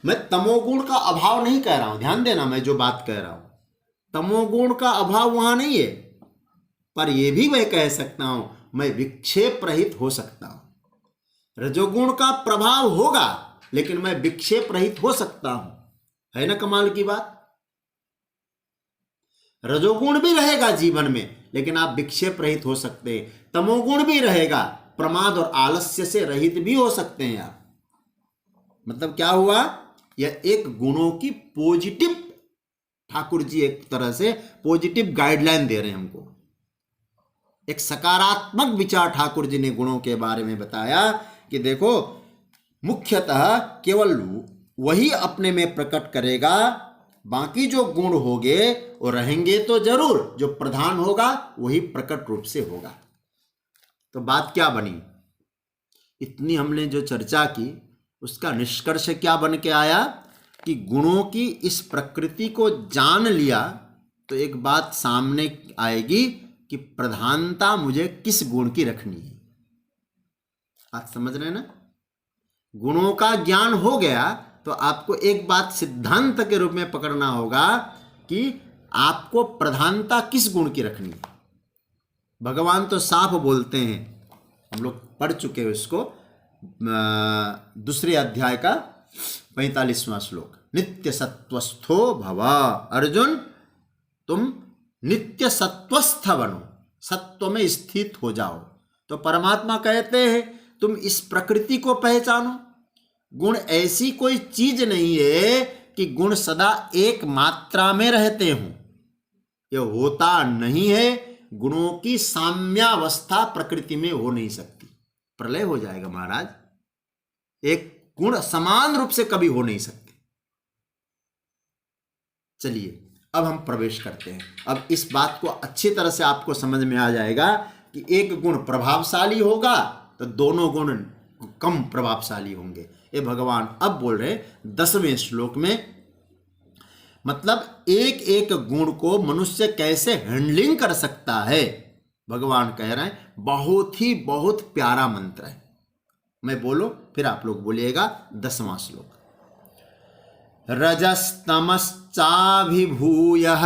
मैं तमोगुण का अभाव नहीं कह रहा हूं, ध्यान देना मैं जो बात कह रहा हूं, तमोगुण का अभाव वहां नहीं है, पर यह भी मैं कह सकता हूं मैं विक्षेप रहित हो सकता हूं। रजोगुण का प्रभाव होगा लेकिन मैं विक्षेप रहित हो सकता हूं, है ना कमाल की बात। रजोगुण भी रहेगा जीवन में लेकिन आप विक्षेप रहित हो सकते हैं, तमोगुण भी रहेगा, प्रमाद और आलस्य से रहित भी हो सकते हैं आप। मतलब क्या हुआ, यह एक गुणों की पॉजिटिव, ठाकुर जी एक तरह से पॉजिटिव गाइडलाइन दे रहे हैं हमको, एक सकारात्मक विचार ठाकुर जी ने गुणों के बारे में बताया कि देखो मुख्यतः केवल वही अपने में प्रकट करेगा, बाकी जो गुण होंगे वो रहेंगे तो जरूर, जो प्रधान होगा वही प्रकट रूप से होगा। तो बात क्या बनी, इतनी हमने जो चर्चा की उसका निष्कर्ष क्या बन के आया कि गुणों की इस प्रकृति को जान लिया तो एक बात सामने आएगी कि प्रधानता मुझे किस गुण की रखनी है। आप समझ रहे हैं ना, गुणों का ज्ञान हो गया तो आपको एक बात सिद्धांत के रूप में पकड़ना होगा कि आपको प्रधानता किस गुण की रखनी है। भगवान तो साफ बोलते हैं, हम लोग पढ़ चुके हैं उसको, दूसरे अध्याय का 45वां श्लोक, नित्य सत्वस्थो भव, अर्जुन तुम नित्य सत्वस्थ बनो, सत्व में स्थित हो जाओ। तो परमात्मा कहते हैं तुम इस प्रकृति को पहचानो, गुण ऐसी कोई चीज नहीं है कि गुण सदा एक मात्रा में रहते हों, यह होता नहीं है। गुणों की साम्यावस्था प्रकृति में हो नहीं सकती, प्रलय हो जाएगा महाराज, एक गुण समान रूप से कभी हो नहीं सकते। चलिए अब हम प्रवेश करते हैं। अब इस बात को अच्छी तरह से आपको समझ में आ जाएगा कि एक गुण प्रभावशाली होगा तो दोनों गुण कम प्रभावशाली होंगे। ये भगवान अब बोल रहे 10वें श्लोक में, मतलब एक एक गुण को मनुष्य कैसे हैंडलिंग कर सकता है। भगवान कह रहे हैं बहुत ही बहुत प्यारा मंत्र है, मैं बोलो फिर आप लोग बोलिएगा। 10वां श्लोक, रजस्तमश्चाभिभूयः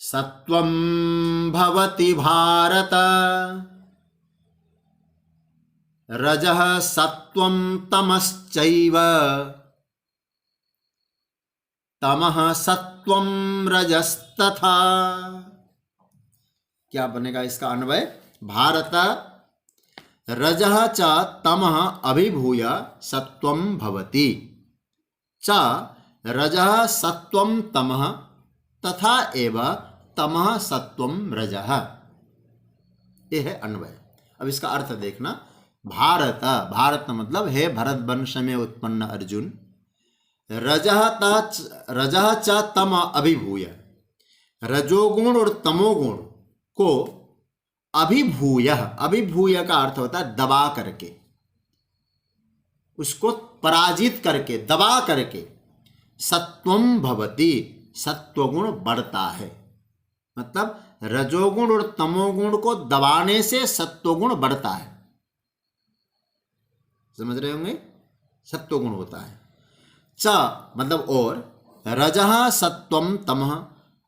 सत्वं भवति भारत, रजः सत्वं तमश्चैव तमः सत्वं रजस्तथा। क्या बनेगा इसका अन्वय, भारत रजः च तमः अभिभूय सत्वं भवति च रजः सत्वं तमः तथा एव तमः सत्वं रजः। यह है अन्वय। अब इसका अर्थ देखना, भारत, भारत मतलब हे भरत वंश में उत्पन्न अर्जुन, रजः च तम अभिभूय, रजोगुण और तमोगुण को अभिभूय, अभिभूय का अर्थ होता है दबा करके, उसको पराजित करके, दबा करके, सत्वम भवति, सत्वगुण बढ़ता है। मतलब रजोगुण और तमोगुण को दबाने से सत्वगुण बढ़ता है, समझ रहे होंगे, सत्वगुण होता है। च मतलब और, रजः सत्वम तमः,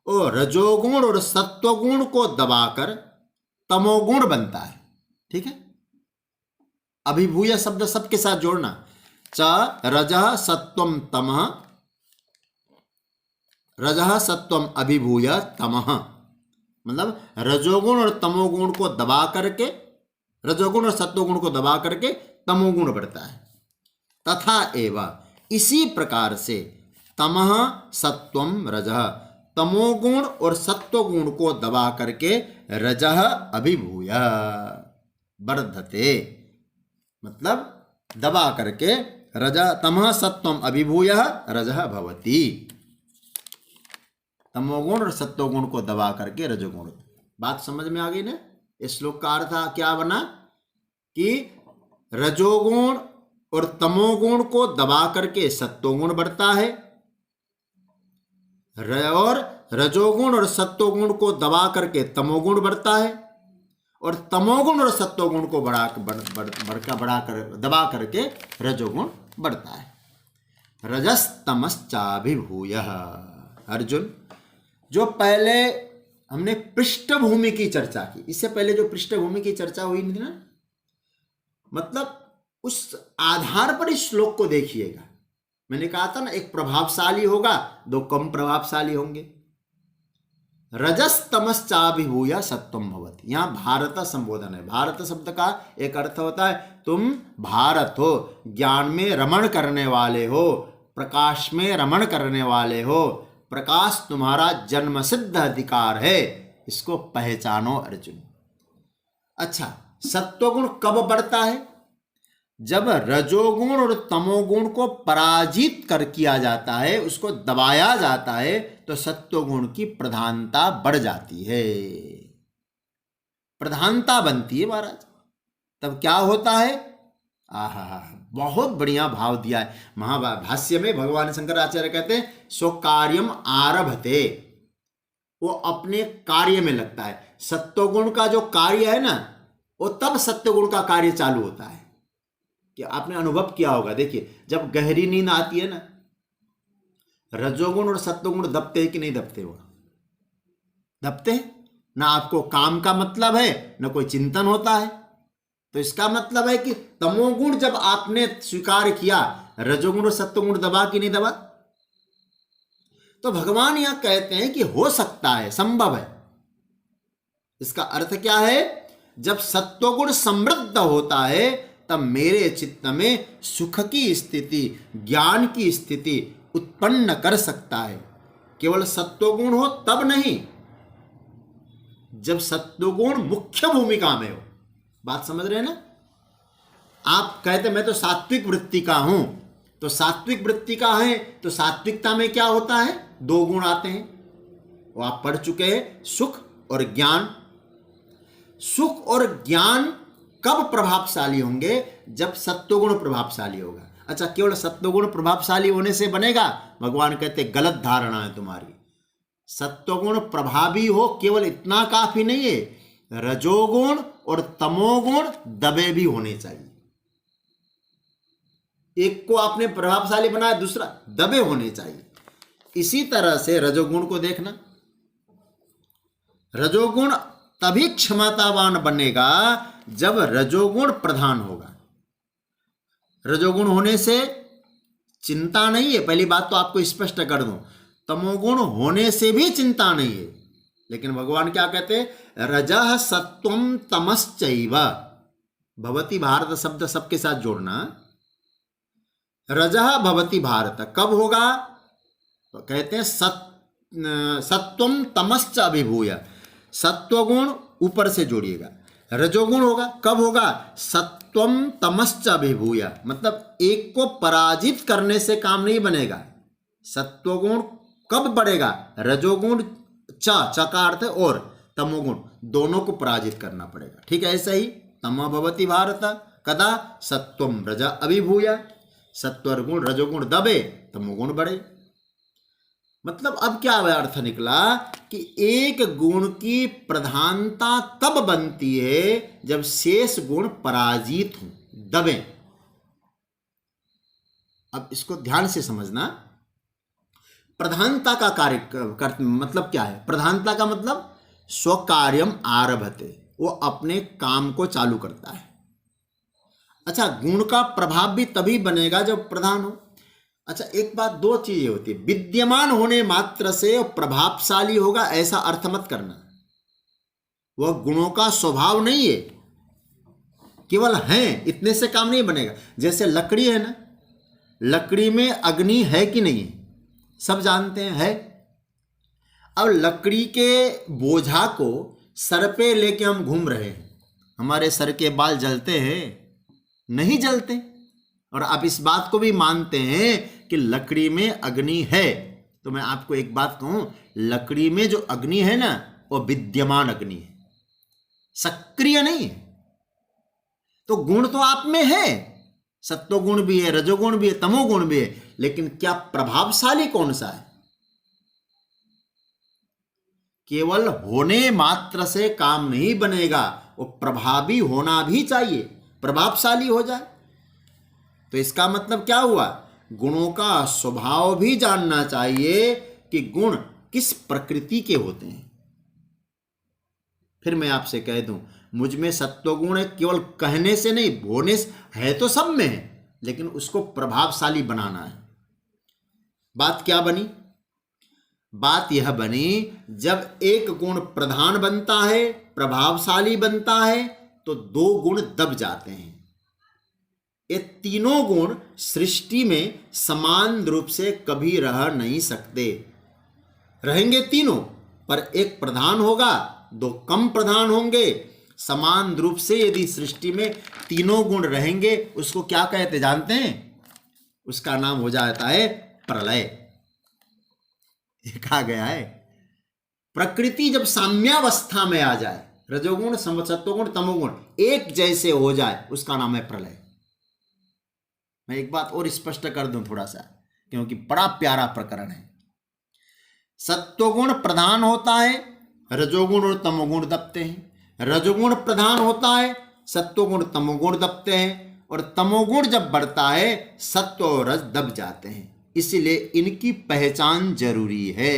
और रजोगुण और सत्वगुण को दबाकर तमोगुण बनता है। ठीक है, अभिभूय शब्द सबके साथ जोड़ना, च रजः सत्वम तमः, रजः सत्वम अभिभूय तमः, मतलब रजोगुण और तमोगुण को दबा करके, रजोगुण और सत्वगुण को दबा करके तमोगुण बढ़ता है। तथा एवं इसी प्रकार से तमः सत्वम रजः, तमोगुण और सत्वगुण को दबा करके रजः अभिभूय वर्धते, मतलब दबा करके रजः, तमः सत्वम अभिभूय रजः भवति। तमोगुण और सत्वगुण को दबा करके रजोगुण। बात समझ में आ गई ना? इस श्लोक का अर्थ क्या बना कि रजोगुण और तमोगुण को दबा करके सत्वगुण बढ़ता है, और रजोगुण और सत्वगुण को दबा करके तमोगुण बढ़ता है, और तमोगुण और सत्वगुण को दबा करके रजोगुण बढ़ता है। रजस्तमश्चाभिभूयः। अर्जुन, जो पहले हमने पृष्ठभूमि की चर्चा की, इससे पहले जो पृष्ठभूमि की चर्चा हुई थी ना, मतलब उस आधार पर इस श्लोक को देखिएगा। मैंने कहा था ना, एक प्रभावशाली होगा, दो कम प्रभावशाली होंगे। रजस्तमश्चाभिभूय सत्वम भवति। यहां भारत संबोधन है। भारत शब्द का एक अर्थ होता है तुम भारत हो, ज्ञान में रमण करने वाले हो, प्रकाश में रमण करने वाले हो, प्रकाश तुम्हारा जन्म सिद्ध अधिकार है, इसको पहचानो अर्जुन। अच्छा, सत्वगुण कब बढ़ता है? जब रजोगुण और तमोगुण को पराजित कर किया जाता है, उसको दबाया जाता है, तो सत्वगुण की प्रधानता बढ़ जाती है, प्रधानता बनती है महाराज। तब क्या होता है? आहा, बहुत बढ़िया भाव दिया है महाभाष्य में। भगवान शंकराचार्य कहते हैं सो कार्यम आरभते, वो अपने कार्य में लगता है। सत्वगुण का जो कार्य है ना, वो तब सत्वगुण का कार्य चालू होता है। कि आपने अनुभव किया होगा, देखिए जब गहरी नींद आती है ना, रजोगुण और सत्वगुण दबते हैं कि नहीं दबते? वो दबते हैं ना। आपको काम का मतलब है, ना कोई चिंतन होता है। तो इसका मतलब है कि तमोगुण जब आपने स्वीकार किया, रजोगुण और सत्वगुण दबा कि नहीं दबा? तो भगवान यहां कहते हैं कि हो सकता है, संभव है। इसका अर्थ क्या है? जब सत्वगुण समृद्ध होता है, तब मेरे चित्त में सुख की स्थिति, ज्ञान की स्थिति उत्पन्न कर सकता है। केवल सत्वगुण हो तब नहीं, जब सत्वगुण मुख्य भूमिका में हो। बात समझ रहे हैं ना? आप कहते मैं तो सात्विक वृत्ति का हूं, तो सात्विक वृत्ति का है, तो सात्विकता में क्या होता है? दो गुण आते हैं, वो आप पढ़ चुके हैं, सुख और ज्ञान। सुख और ज्ञान कब प्रभावशाली होंगे? जब सत्वगुण प्रभावशाली होगा। अच्छा, केवल सत्वगुण प्रभावशाली होने से बनेगा? भगवान कहते गलत धारणा है तुम्हारी। सत्वगुण प्रभावी हो केवल इतना काफी नहीं है, रजोगुण और तमोगुण दबे भी होने चाहिए। एक को आपने प्रभावशाली बनाया, दूसरा दबे होने चाहिए। इसी तरह से रजोगुण को देखना, रजोगुण तभी क्षमतावान बनेगा जब रजोगुण प्रधान होगा। रजोगुण होने से चिंता नहीं है, पहली बात तो आपको स्पष्ट कर दूं। तमोगुण होने से भी चिंता नहीं है, लेकिन भगवान क्या कहते हैं? रजः सत्वम तमश्चैव भवति भारत शब्द सबके साथ जोड़ना। रजः भवति भारत कब होगा? तो कहते हैं सत्वम तमश्च अभिभूय। सत्वगुण ऊपर से जोड़िएगा, रजोगुण होगा कब होगा? सत्वम तमश्च अभिभूय। मतलब एक को पराजित करने से काम नहीं बनेगा। सत्वगुण कब बढ़ेगा? रजोगुण च का अर्थ है और, तमोगुण दोनों को पराजित करना पड़ेगा। ठीक है, ऐसा ही तमो भवति भारत कदा सत्वम रज अभिभूय। सत्वगुण रजोगुण दबे, तमोगुण बढ़े। मतलब अब क्या अर्थ निकला कि एक गुण की प्रधानता तब बनती है जब शेष गुण पराजित हों, दबे। अब इसको ध्यान से समझना। प्रधानता का कार्य मतलब क्या है? प्रधानता का मतलब स्वकार्यम आरभते, वो अपने काम को चालू करता है। अच्छा, गुण का प्रभाव भी तभी बनेगा जब प्रधान हो। अच्छा, एक बात, दो चीजें होती है। विद्यमान होने मात्र से प्रभावशाली होगा ऐसा अर्थ मत करना। वह गुणों का स्वभाव नहीं है, केवल है, इतने से काम नहीं बनेगा। जैसे लकड़ी है ना, लकड़ी में अग्नि है कि नहीं है? सब जानते हैं है। अब लकड़ी के बोझा को सर पे लेके हम घूम रहे हैं, हमारे सर के बाल जलते हैं? नहीं जलते। और आप इस बात को भी मानते हैं कि लकड़ी में अग्नि है। तो मैं आपको एक बात कहूं, लकड़ी में जो अग्नि है ना, वो विद्यमान अग्नि है, सक्रिय नहीं है। तो गुण तो आप में है, सत्वगुण भी है, रजोगुण भी है, तमोगुण भी है, लेकिन क्या प्रभावशाली कौन सा है? केवल होने मात्र से काम नहीं बनेगा, वो प्रभावी होना भी चाहिए, प्रभावशाली हो जाए। तो इसका मतलब क्या हुआ? गुणों का स्वभाव भी जानना चाहिए कि गुण किस प्रकृति के होते हैं। फिर मैं आपसे कह दूं, मुझ में सत्वगुण है, केवल कहने से नहीं, होने से है तो सब में है, लेकिन उसको प्रभावशाली बनाना है। बात क्या बनी? बात यह बनी, जब एक गुण प्रधान बनता है, प्रभावशाली बनता है, तो दो गुण दब जाते हैं। ये तीनों गुण सृष्टि में समान रूप से कभी रह नहीं सकते। रहेंगे तीनों, पर एक प्रधान होगा, दो कम प्रधान होंगे। समान रूप से यदि सृष्टि में तीनों गुण रहेंगे, उसको क्या कहते जानते हैं? उसका नाम हो जाता है प्रलय। कहा गया है, प्रकृति जब साम्यावस्था में आ जाए, रजोगुण, सत्वगुण, तमोगुण एक जैसे हो जाए, उसका नाम है प्रलय। मैं एक बात और स्पष्ट कर दूं थोड़ा सा, क्योंकि बड़ा प्यारा प्रकरण है। सत्वगुण प्रधान होता है, रजोगुण और तमोगुण दबते हैं। रजोगुण प्रधान होता है, सत्वगुण तमोगुण दबते हैं, और तमोगुण जब बढ़ता है, सत्व और रज दब जाते हैं। इसलिए इनकी पहचान जरूरी है।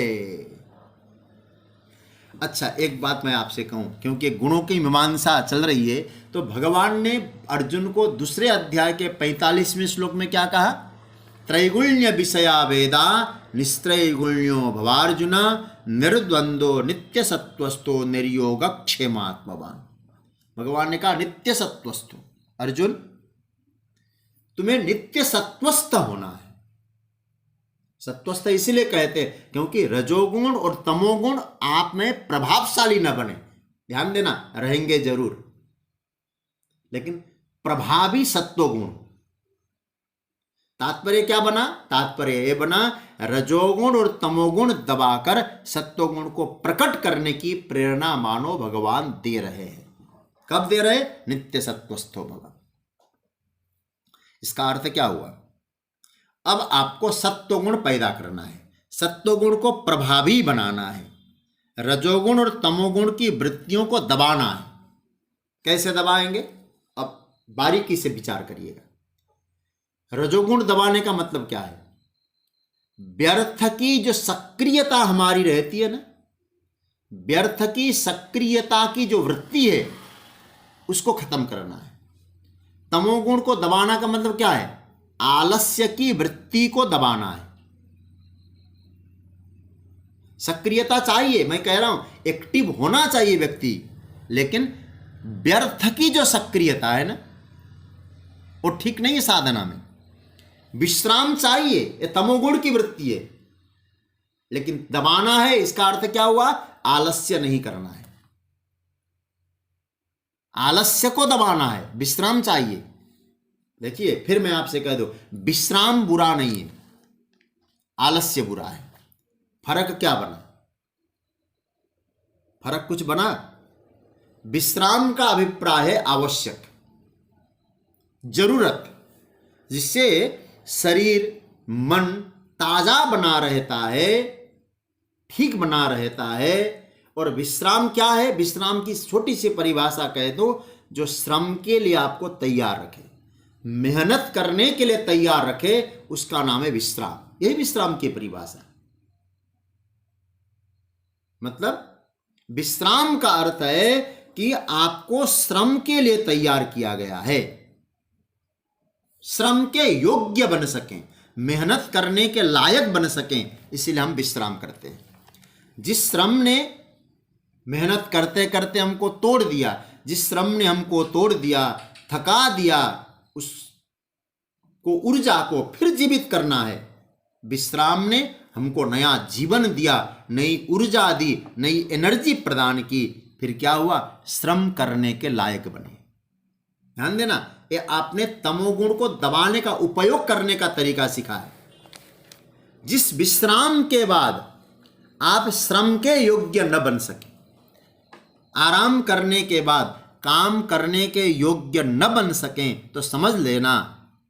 अच्छा, एक बात मैं आपसे कहूं, क्योंकि गुणों की मीमांसा चल रही है, तो भगवान ने अर्जुन को दूसरे अध्याय के 45वें श्लोक में क्या कहा? त्रैगुण्य विषया वेदा निस्त्रैगुण्यो भवार्जुन निर्द्वंदो नित्य सत्वस्थो निर्योग क्षेमात्मवान। भगवान ने कहा नित्य सत्वस्थो, अर्जुन तुम्हें नित्य सत्वस्थ होना है। सत्वस्थ इसलिए कहते हैं क्योंकि रजोगुण और तमोगुण आप में प्रभावशाली न बने। ध्यान देना, रहेंगे जरूर, लेकिन प्रभावी सत्वगुण। तात्पर्य क्या बना? तात्पर्य यह बना, रजोगुण और तमोगुण दबाकर सत्वगुण को प्रकट करने की प्रेरणा मानो भगवान दे रहे हैं। कब दे रहे? नित्य सत्वस्थो भगवान। इसका अर्थ क्या हुआ? अब आपको सत्वगुण पैदा करना है, सत्वगुण को प्रभावी बनाना है, रजोगुण और तमोगुण की वृत्तियों को दबाना है। कैसे दबाएंगे? अब बारीकी से विचार करिएगा। रजोगुण दबाने का मतलब क्या है? व्यर्थ की जो सक्रियता हमारी रहती है ना, व्यर्थ की सक्रियता की जो वृत्ति है, उसको खत्म करना है। तमोगुण को दबाना का मतलब क्या है? आलस्य की वृत्ति को दबाना है। सक्रियता चाहिए, मैं कह रहा हूं एक्टिव होना चाहिए व्यक्ति, लेकिन व्यर्थ की जो सक्रियता है ना, वो ठीक नहीं है। साधना में विश्राम चाहिए, ये तमोगुण की वृत्ति है, लेकिन दबाना है। इसका अर्थ क्या हुआ? आलस्य नहीं करना है, आलस्य को दबाना है, विश्राम चाहिए। देखिए, फिर मैं आपसे कह दूं, विश्राम बुरा नहीं है, आलस्य बुरा है। फर्क क्या बना? फर्क कुछ बना? विश्राम का अभिप्राय है आवश्यक, जरूरत, जिससे शरीर मन ताजा बना रहता है, ठीक बना रहता है। और विश्राम क्या है? विश्राम की छोटी सी परिभाषा कह दो, जो श्रम के लिए आपको तैयार रखे, मेहनत करने के लिए तैयार रखे, उसका नाम है विश्राम। यही विश्राम की परिभाषा। मतलब विश्राम का अर्थ है कि आपको श्रम के लिए तैयार किया गया है, श्रम के योग्य बन सकें, मेहनत करने के लायक बन सकें, इसीलिए हम विश्राम करते हैं। जिस श्रम ने मेहनत करते करते हमको तोड़ दिया, जिस श्रम ने हमको तोड़ दिया, थका दिया, उसको ऊर्जा को फिर जीवित करना है। विश्राम ने हमको नया जीवन दिया, नई ऊर्जा दी, नई एनर्जी प्रदान की, फिर क्या हुआ? श्रम करने के लायक बने। ध्यान देना, ये आपने तमोगुण को दबाने का, उपयोग करने का तरीका सीखा है। जिस विश्राम के बाद आप श्रम के योग्य न बन सके, आराम करने के बाद काम करने के योग्य न बन सकें, तो समझ लेना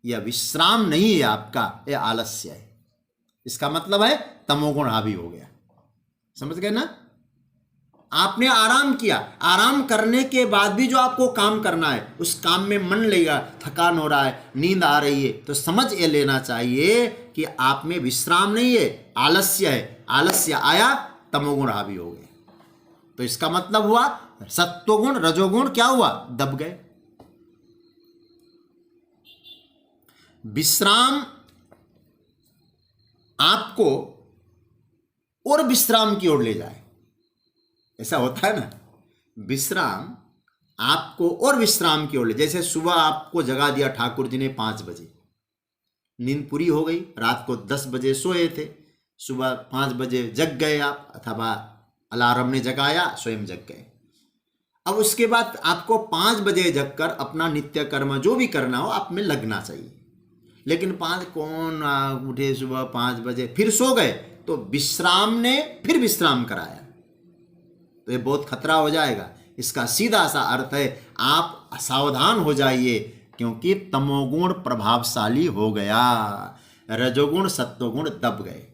यह विश्राम नहीं है आपका, यह आलस्य है। इसका मतलब है तमोगुण हावी हो गया। समझ गए ना? आपने आराम किया, आराम करने के बाद भी जो आपको काम करना है उस काम में मन लगेगा, थकान हो रहा है, नींद आ रही है, तो समझ ये लेना चाहिए कि आप में विश्राम नहीं है, आलस्य है। आलस्य आया, तमोगुण हावी हो गए। तो इसका मतलब हुआ सत्वगुण रजोगुण क्या हुआ? दब गए। विश्राम आपको और विश्राम की ओर ले जाए, ऐसा होता है ना। विश्राम आपको और विश्राम की ओर ले, जैसे सुबह आपको जगा दिया ठाकुर जी ने 5 बजे, नींद पूरी हो गई, रात को 10 बजे सोए थे, सुबह 5 बजे जग गए आप, अथवा अलार्म ने जगाया, स्वयं जग गए। अब उसके बाद आपको 5 बजे जगकर अपना नित्य कर्म जो भी करना हो आप में लगना चाहिए। लेकिन 5 कौन उठे, सुबह 5 बजे फिर सो गए, तो विश्राम ने फिर विश्राम कराया, तो ये बहुत खतरा हो जाएगा। इसका सीधा सा अर्थ है आप सावधान हो जाइए, क्योंकि तमोगुण प्रभावशाली हो गया, रजोगुण सत्वगुण दब गए।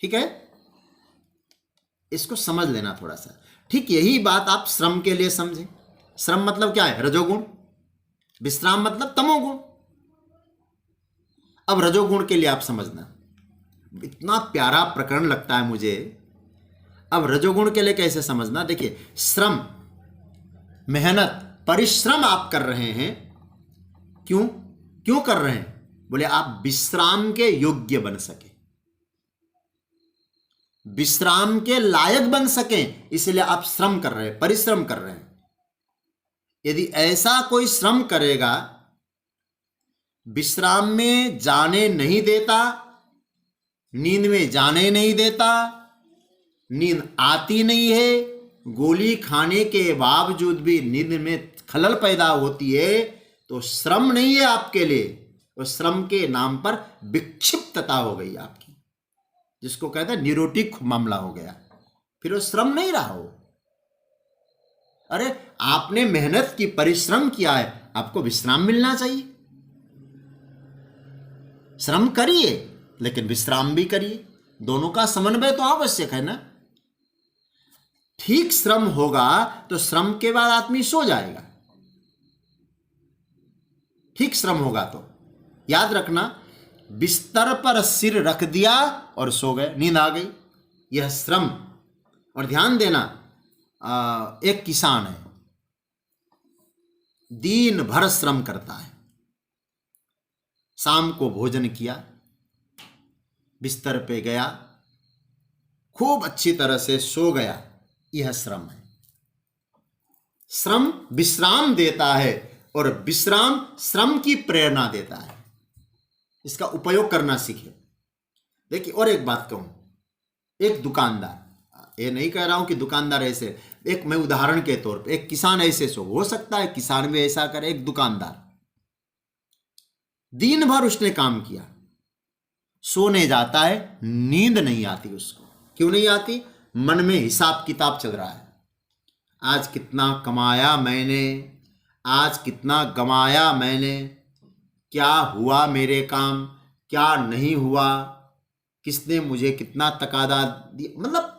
ठीक है, इसको समझ लेना थोड़ा सा। ठीक यही बात आप श्रम के लिए समझें। श्रम मतलब क्या है? रजोगुण। विश्राम मतलब तमोगुण। अब रजोगुण के लिए आप समझना, इतना प्यारा प्रकरण लगता है मुझे। अब रजोगुण के लिए कैसे समझना? देखिए, श्रम, मेहनत, परिश्रम आप कर रहे हैं। क्यों कर रहे हैं? बोले आप विश्राम के योग्य बन सके, विश्राम के लायक बन सकें, इसलिए आप श्रम कर रहे हैं, परिश्रम कर रहे हैं। यदि ऐसा कोई श्रम करेगा, विश्राम में जाने नहीं देता, नींद में जाने नहीं देता, नींद आती नहीं है, गोली खाने के बावजूद भी नींद में खलल पैदा होती है, तो श्रम नहीं है आपके लिए। तो श्रम के नाम पर विक्षिप्तता हो गई आपकी, जिसको कहते हैं न्यूरोटिक मामला हो गया, फिर वो श्रम नहीं रहा हो। अरे आपने मेहनत की, परिश्रम किया है, आपको विश्राम मिलना चाहिए। श्रम करिए लेकिन विश्राम भी करिए, दोनों का समन्वय तो आवश्यक है ना। ठीक श्रम होगा तो श्रम के बाद आदमी सो जाएगा। ठीक श्रम होगा तो याद रखना, बिस्तर पर सिर रख दिया और सो गए, नींद आ गई, यह श्रम। और ध्यान देना, एक किसान है, दिन भर श्रम करता है, शाम को भोजन किया, बिस्तर पे गया, खूब अच्छी तरह से सो गया, यह श्रम है। श्रम विश्राम देता है और विश्राम श्रम की प्रेरणा देता है। इसका उपयोग करना सीखे। देखिए, और एक बात कहूं, एक दुकानदार, ये नहीं कह रहा हूं कि दुकानदार ऐसे, एक मैं उदाहरण के तौर पे, एक किसान ऐसे हो सकता है किसान भी ऐसा करे। एक दुकानदार दिन भर उसने काम किया, सोने जाता है, नींद नहीं आती उसको। क्यों नहीं आती? मन में हिसाब किताब चल रहा है, आज कितना कमाया मैंने, आज कितना गमाया मैंने, क्या हुआ मेरे काम, क्या नहीं हुआ, किसने मुझे कितना तकादा दिया, मतलब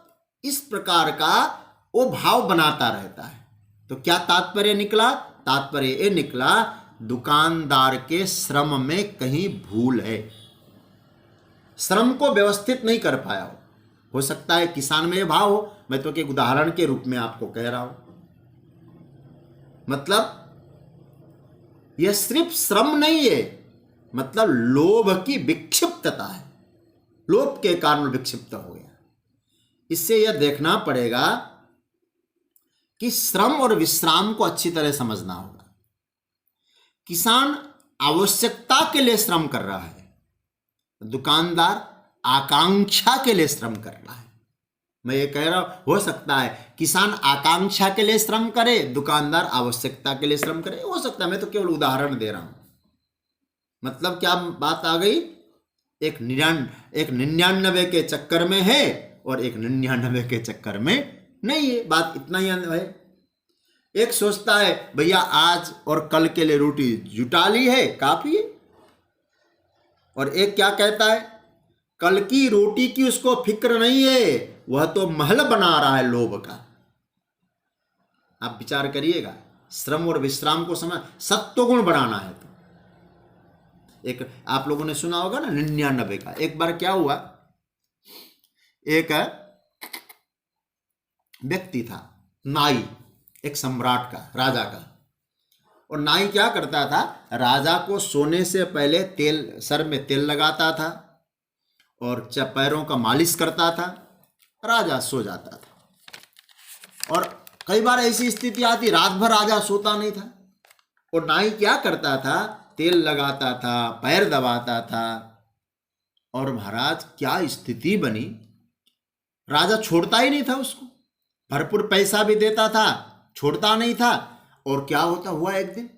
इस प्रकार का वो भाव बनाता रहता है। तो क्या तात्पर्य निकला? तात्पर्य ये निकला, दुकानदार के श्रम में कहीं भूल है, श्रम को व्यवस्थित नहीं कर पाया हो सकता है किसान में ये भाव हो। मैं तो एक उदाहरण के रूप में आपको कह रहा हूं, मतलब यह सिर्फ श्रम नहीं है, मतलब लोभ की विक्षिप्तता है, लोभ के कारण विक्षिप्त हो गया। इससे यह देखना पड़ेगा कि श्रम और विश्राम को अच्छी तरह समझना होगा। किसान आवश्यकता के लिए श्रम कर रहा है, दुकानदार आकांक्षा के लिए श्रम कर रहा है। मैं ये कह रहा हूं, हो सकता है किसान आकांक्षा के लिए श्रम करे, दुकानदार आवश्यकता के लिए श्रम करे, हो सकता है। मैं तो केवल उदाहरण दे रहा हूं। मतलब क्या बात आ गई? एक 99 के चक्कर में है और एक 99 के चक्कर में नहीं है। बात इतना ही है। एक सोचता है भैया आज और कल के लिए रोटी जुटा ली है, काफी है, और एक क्या कहता है कल की रोटी की उसको फिक्र नहीं है, वह तो महल बना रहा है लोभ का। आप विचार करिएगा, श्रम और विश्राम को समय सत्वगुण बढ़ाना है। तो एक आप लोगों ने सुना होगा ना 99 का। एक बार क्या हुआ, एक व्यक्ति था नाई, एक सम्राट का, राजा का, और नाई क्या करता था, राजा को सोने से पहले तेल, सर में तेल लगाता था और पैरों का मालिश करता था, राजा सो जाता था। और कई बार ऐसी स्थिति आती रात भर राजा सोता नहीं था, और नाई क्या करता था, तेल लगाता था, पैर दबाता था, और महाराज क्या स्थिति बनी, राजा छोड़ता ही नहीं था उसको, भरपूर पैसा भी देता था, छोड़ता नहीं था। और क्या होता हुआ, एक दिन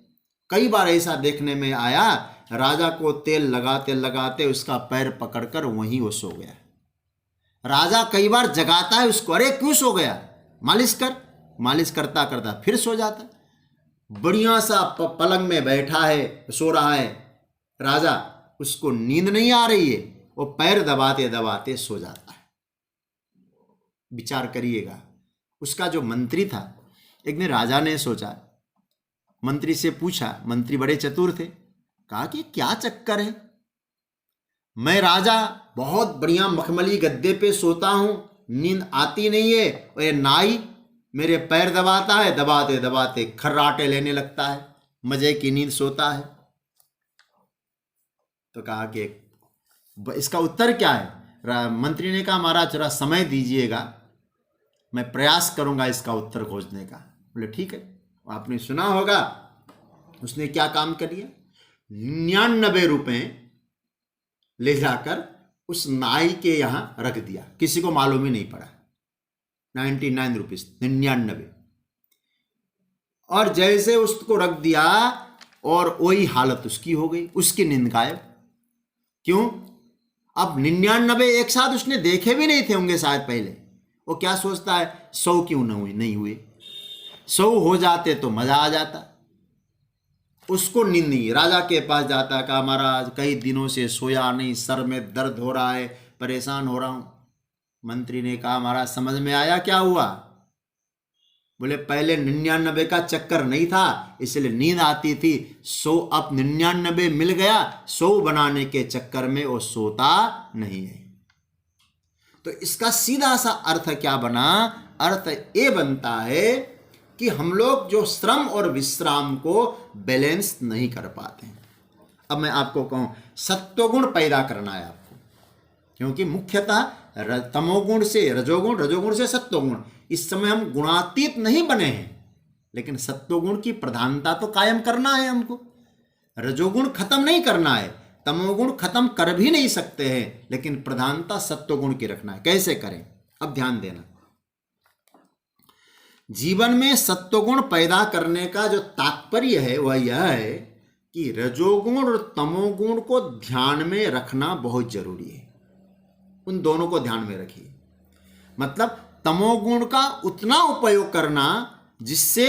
कई बार ऐसा देखने में आया, राजा को तेल लगाते लगाते उसका पैर पकड़कर वहीं वो सो गया। राजा कई बार जगाता है उसको, अरे क्यों सो गया, मालिश कर। मालिश करता करता फिर सो जाता। बढ़िया सा पलंग में बैठा है, सो रहा है राजा, उसको नींद नहीं आ रही है, वो पैर दबाते दबाते सो जाता है। विचार करिएगा, उसका जो मंत्री था, एक दिन राजा ने सोचा, मंत्री से पूछा, मंत्री बड़े चतुर थे, कहा कि क्या चक्कर है, मैं राजा बहुत बढ़िया मखमली गद्दे पे सोता हूं, नींद आती नहीं है, और ये नाई मेरे पैर दबाता है, दबाते दबाते खर्राटे लेने लगता है, मजे की नींद सोता है। तो कहा कि इसका उत्तर क्या है। मंत्री ने कहा महाराज जरा समय दीजिएगा, मैं प्रयास करूंगा इसका उत्तर खोजने का। बोले ठीक है। आपने सुना होगा उसने क्या काम कर लिया, 99 रुपए ले जाकर उस नाई के यहां रख दिया, किसी को मालूम ही नहीं पड़ा। 99 रुपीज, 99। और जैसे उसको रख दिया और वही हालत उसकी हो गई, उसकी नींद गायब। क्यों? अब 99 एक साथ उसने देखे भी नहीं थे होंगे शायद पहले। वो क्या सोचता है, 100 क्यों नहीं हुए, 100 हो जाते तो मजा आ जाता। उसको नींद नहीं। राजा के पास जाता, कहा महाराज कई दिनों से सोया नहीं, सर में दर्द हो रहा है, परेशान हो रहा हूं। मंत्री ने कहा महाराज समझ में आया क्या हुआ। बोले पहले 99 का चक्कर नहीं था, इसलिए नींद आती थी, 100 अब 99 मिल गया, 100 बनाने के चक्कर में वो सोता नहीं है। तो इसका सीधा सा अर्थ क्या बना, अर्थ ये बनता है कि हम लोग जो श्रम और विश्राम को बैलेंस नहीं कर पाते हैं। अब मैं आपको कहूं सत्वगुण पैदा करना है आपको, क्योंकि मुख्यतः तमोगुण से रजोगुण, रजोगुण से सत्वगुण, इस समय हम गुणातीत नहीं बने हैं, लेकिन सत्वगुण की प्रधानता तो कायम करना है हमको। रजोगुण खत्म नहीं करना है, तमोगुण खत्म कर भी नहीं सकते हैं, लेकिन प्रधानता सत्वगुण की रखना है। कैसे करें, अब ध्यान देना। जीवन में सत्वगुण पैदा करने का जो तात्पर्य है वह यह है कि रजोगुण और तमोगुण को ध्यान में रखना बहुत जरूरी है। उन दोनों को ध्यान में रखिए। मतलब तमोगुण का उतना उपयोग करना जिससे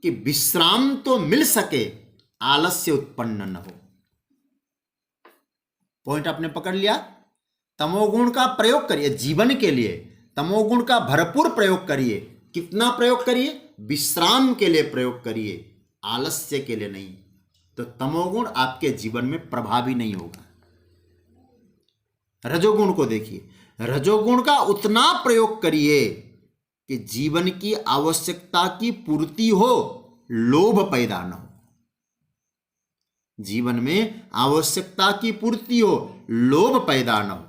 कि विश्राम तो मिल सके, आलस्य उत्पन्न न हो। पॉइंट आपने पकड़ लिया। तमोगुण का प्रयोग करिए जीवन के लिए, तमोगुण का भरपूर प्रयोग करिए। कितना प्रयोग करिए, विश्राम के लिए प्रयोग करिए, आलस्य के लिए नहीं। तो तमोगुण आपके जीवन में प्रभावी नहीं होगा। रजोगुण को देखिए, रजोगुण का उतना प्रयोग करिए कि जीवन की आवश्यकता की पूर्ति हो, लोभ पैदा न हो। जीवन में आवश्यकता की पूर्ति हो, लोभ पैदा न हो,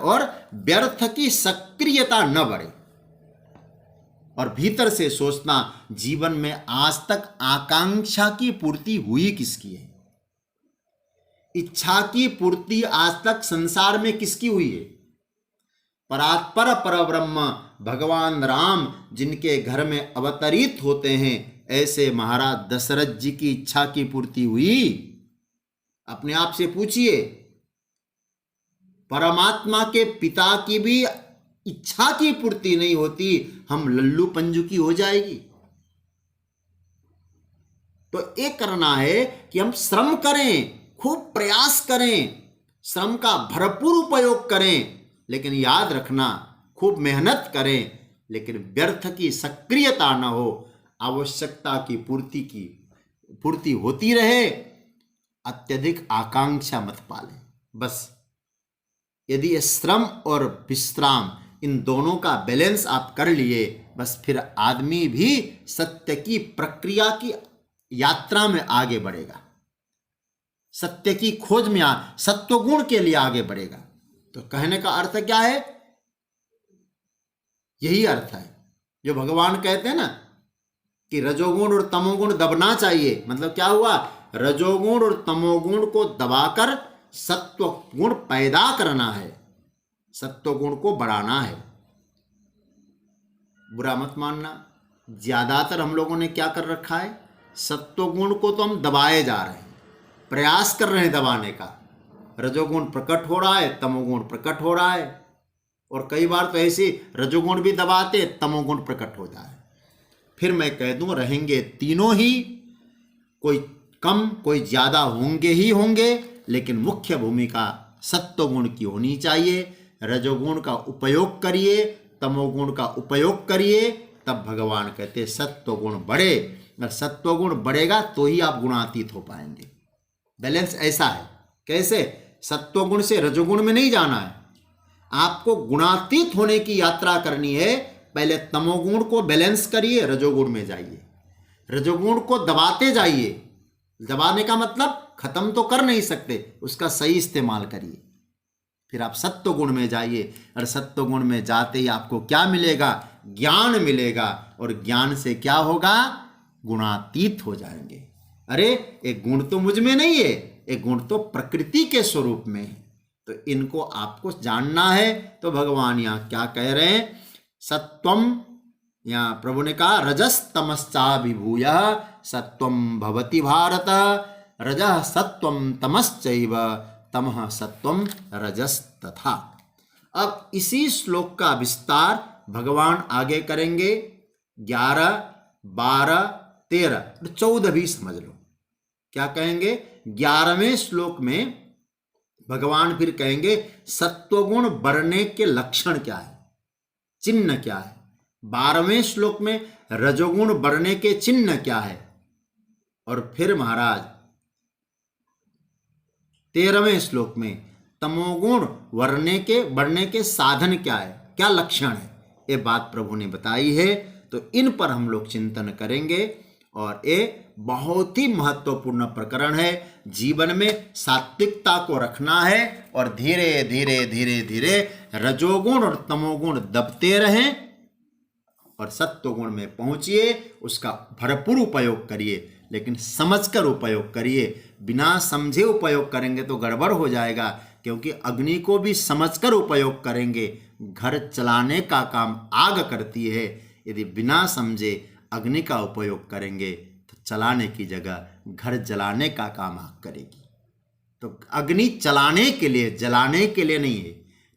और व्यर्थ की सक्रियता न बढ़े। और भीतर से सोचना, जीवन में आज तक आकांक्षा की पूर्ति हुई किसकी है, इच्छा की पूर्ति आज तक संसार में किसकी हुई है। परात्पर परब्रह्म भगवान राम जिनके घर में अवतरित होते हैं, ऐसे महाराज दशरथ जी की इच्छा की पूर्ति हुई? अपने आप से पूछिए। परमात्मा के पिता की भी इच्छा की पूर्ति नहीं होती, हम लल्लू पंजू की हो जाएगी। तो एक करना है कि हम श्रम करें, खूब प्रयास करें, श्रम का भरपूर उपयोग करें, लेकिन याद रखना खूब मेहनत करें, लेकिन व्यर्थ की सक्रियता न हो, आवश्यकता की पूर्ति होती रहे, अत्यधिक आकांक्षा मत पालें। बस यदि श्रम और विश्राम इन दोनों का बैलेंस आप कर लिए, बस फिर आदमी भी सत्य की प्रक्रिया की यात्रा में आगे बढ़ेगा, सत्य की खोज में सत्वगुण के लिए आगे बढ़ेगा। तो कहने का अर्थ क्या है? यही अर्थ है जो भगवान कहते हैं ना कि रजोगुण और तमोगुण दबना चाहिए। मतलब क्या हुआ? रजोगुण और तमोगुण को दबाकर सत्वगुण पैदा करना है, सत्वगुण को बढ़ाना है। बुरा मत मानना, ज्यादातर हम लोगों ने क्या कर रखा है, सत्वगुण को तो हम दबाए जा रहे हैं, प्रयास कर रहे हैं दबाने का। रजोगुण प्रकट हो रहा है, तमोगुण प्रकट हो रहा है, और कई बार तो ऐसे रजोगुण भी दबाते तमोगुण प्रकट हो जाए। फिर मैं कह दूं रहेंगे तीनों ही, कोई कम कोई ज़्यादा होंगे ही होंगे, लेकिन मुख्य भूमिका सत्वगुण की होनी चाहिए। रजोगुण का उपयोग करिए, तमोगुण का उपयोग करिए, तब भगवान कहते सत्वगुण बढ़े। अगर सत्वगुण बढ़ेगा तो ही आप गुणातीत हो पाएंगे। बैलेंस ऐसा है। कैसे? सत्वगुण से रजोगुण में नहीं जाना है, आपको गुणातीत होने की यात्रा करनी है। पहले तमोगुण को बैलेंस करिए, रजोगुण में जाइए, रजोगुण को दबाते जाइए। दबाने का मतलब खत्म तो कर नहीं सकते, उसका सही इस्तेमाल करिए, फिर आप सत्वगुण में जाइए। और सत्वगुण में जाते ही आपको क्या मिलेगा? ज्ञान मिलेगा, और ज्ञान से क्या होगा? गुणातीत हो जाएंगे। अरे एक गुण तो मुझ में नहीं है, एक गुण तो प्रकृति के स्वरूप में है, तो इनको आपको जानना है। तो भगवान यहाँ क्या कह रहे हैं? सत्वम, यहाँ प्रभु ने कहा रजस्तमश्चाभिभूय सत्वम भवति भारत, रजः सत्वम तमश्चैव तमः सत्वम रजस्तथा। अब इसी श्लोक का विस्तार भगवान आगे करेंगे। 11, 12, 13, 14 भी समझ लो। क्या कहेंगे? 11वें श्लोक में भगवान फिर कहेंगे सत्वगुण बढ़ने के लक्षण क्या है, चिन्ह क्या है। 12वें श्लोक में रजोगुण बढ़ने के चिन्ह क्या है, और फिर महाराज 13वें श्लोक में तमोगुण बढ़ने के साधन क्या है, क्या लक्षण है, ये बात प्रभु ने बताई है। तो इन पर हम लोग चिंतन करेंगे, और ये बहुत ही महत्वपूर्ण प्रकरण है। जीवन में सात्विकता को रखना है, और धीरे धीरे धीरे धीरे रजोगुण और तमोगुण दबते रहें, और सत्वगुण में पहुंचिए। उसका भरपूर उपयोग करिए, लेकिन समझकर उपयोग करिए। बिना समझे उपयोग करेंगे तो गड़बड़ हो जाएगा, क्योंकि अग्नि को भी समझकर उपयोग करेंगे। घर चलाने का काम आग करती है, यदि बिना समझे अग्नि का उपयोग करेंगे तो चलाने की जगह घर जलाने का काम आग करेगी। तो अग्नि चलाने के लिए, जलाने के लिए नहीं है।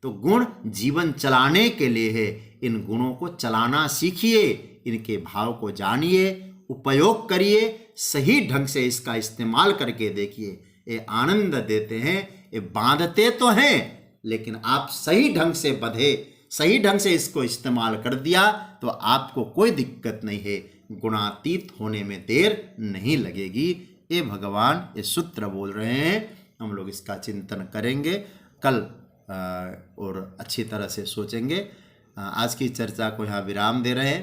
तो गुण जीवन चलाने के लिए है। इन गुणों को चलाना सीखिए, इनके भाव को जानिए, उपयोग करिए, सही ढंग से इसका इस्तेमाल करके देखिए। ये आनंद देते हैं, ये बांधते तो हैं, लेकिन आप सही ढंग से बंधे, सही ढंग से इसको इस्तेमाल कर दिया तो आपको कोई दिक्कत नहीं है, गुणातीत होने में देर नहीं लगेगी। ये भगवान ये सूत्र बोल रहे हैं। हम लोग इसका चिंतन करेंगे कल, और अच्छी तरह से सोचेंगे। आज की चर्चा को यहाँ विराम दे रहे हैं।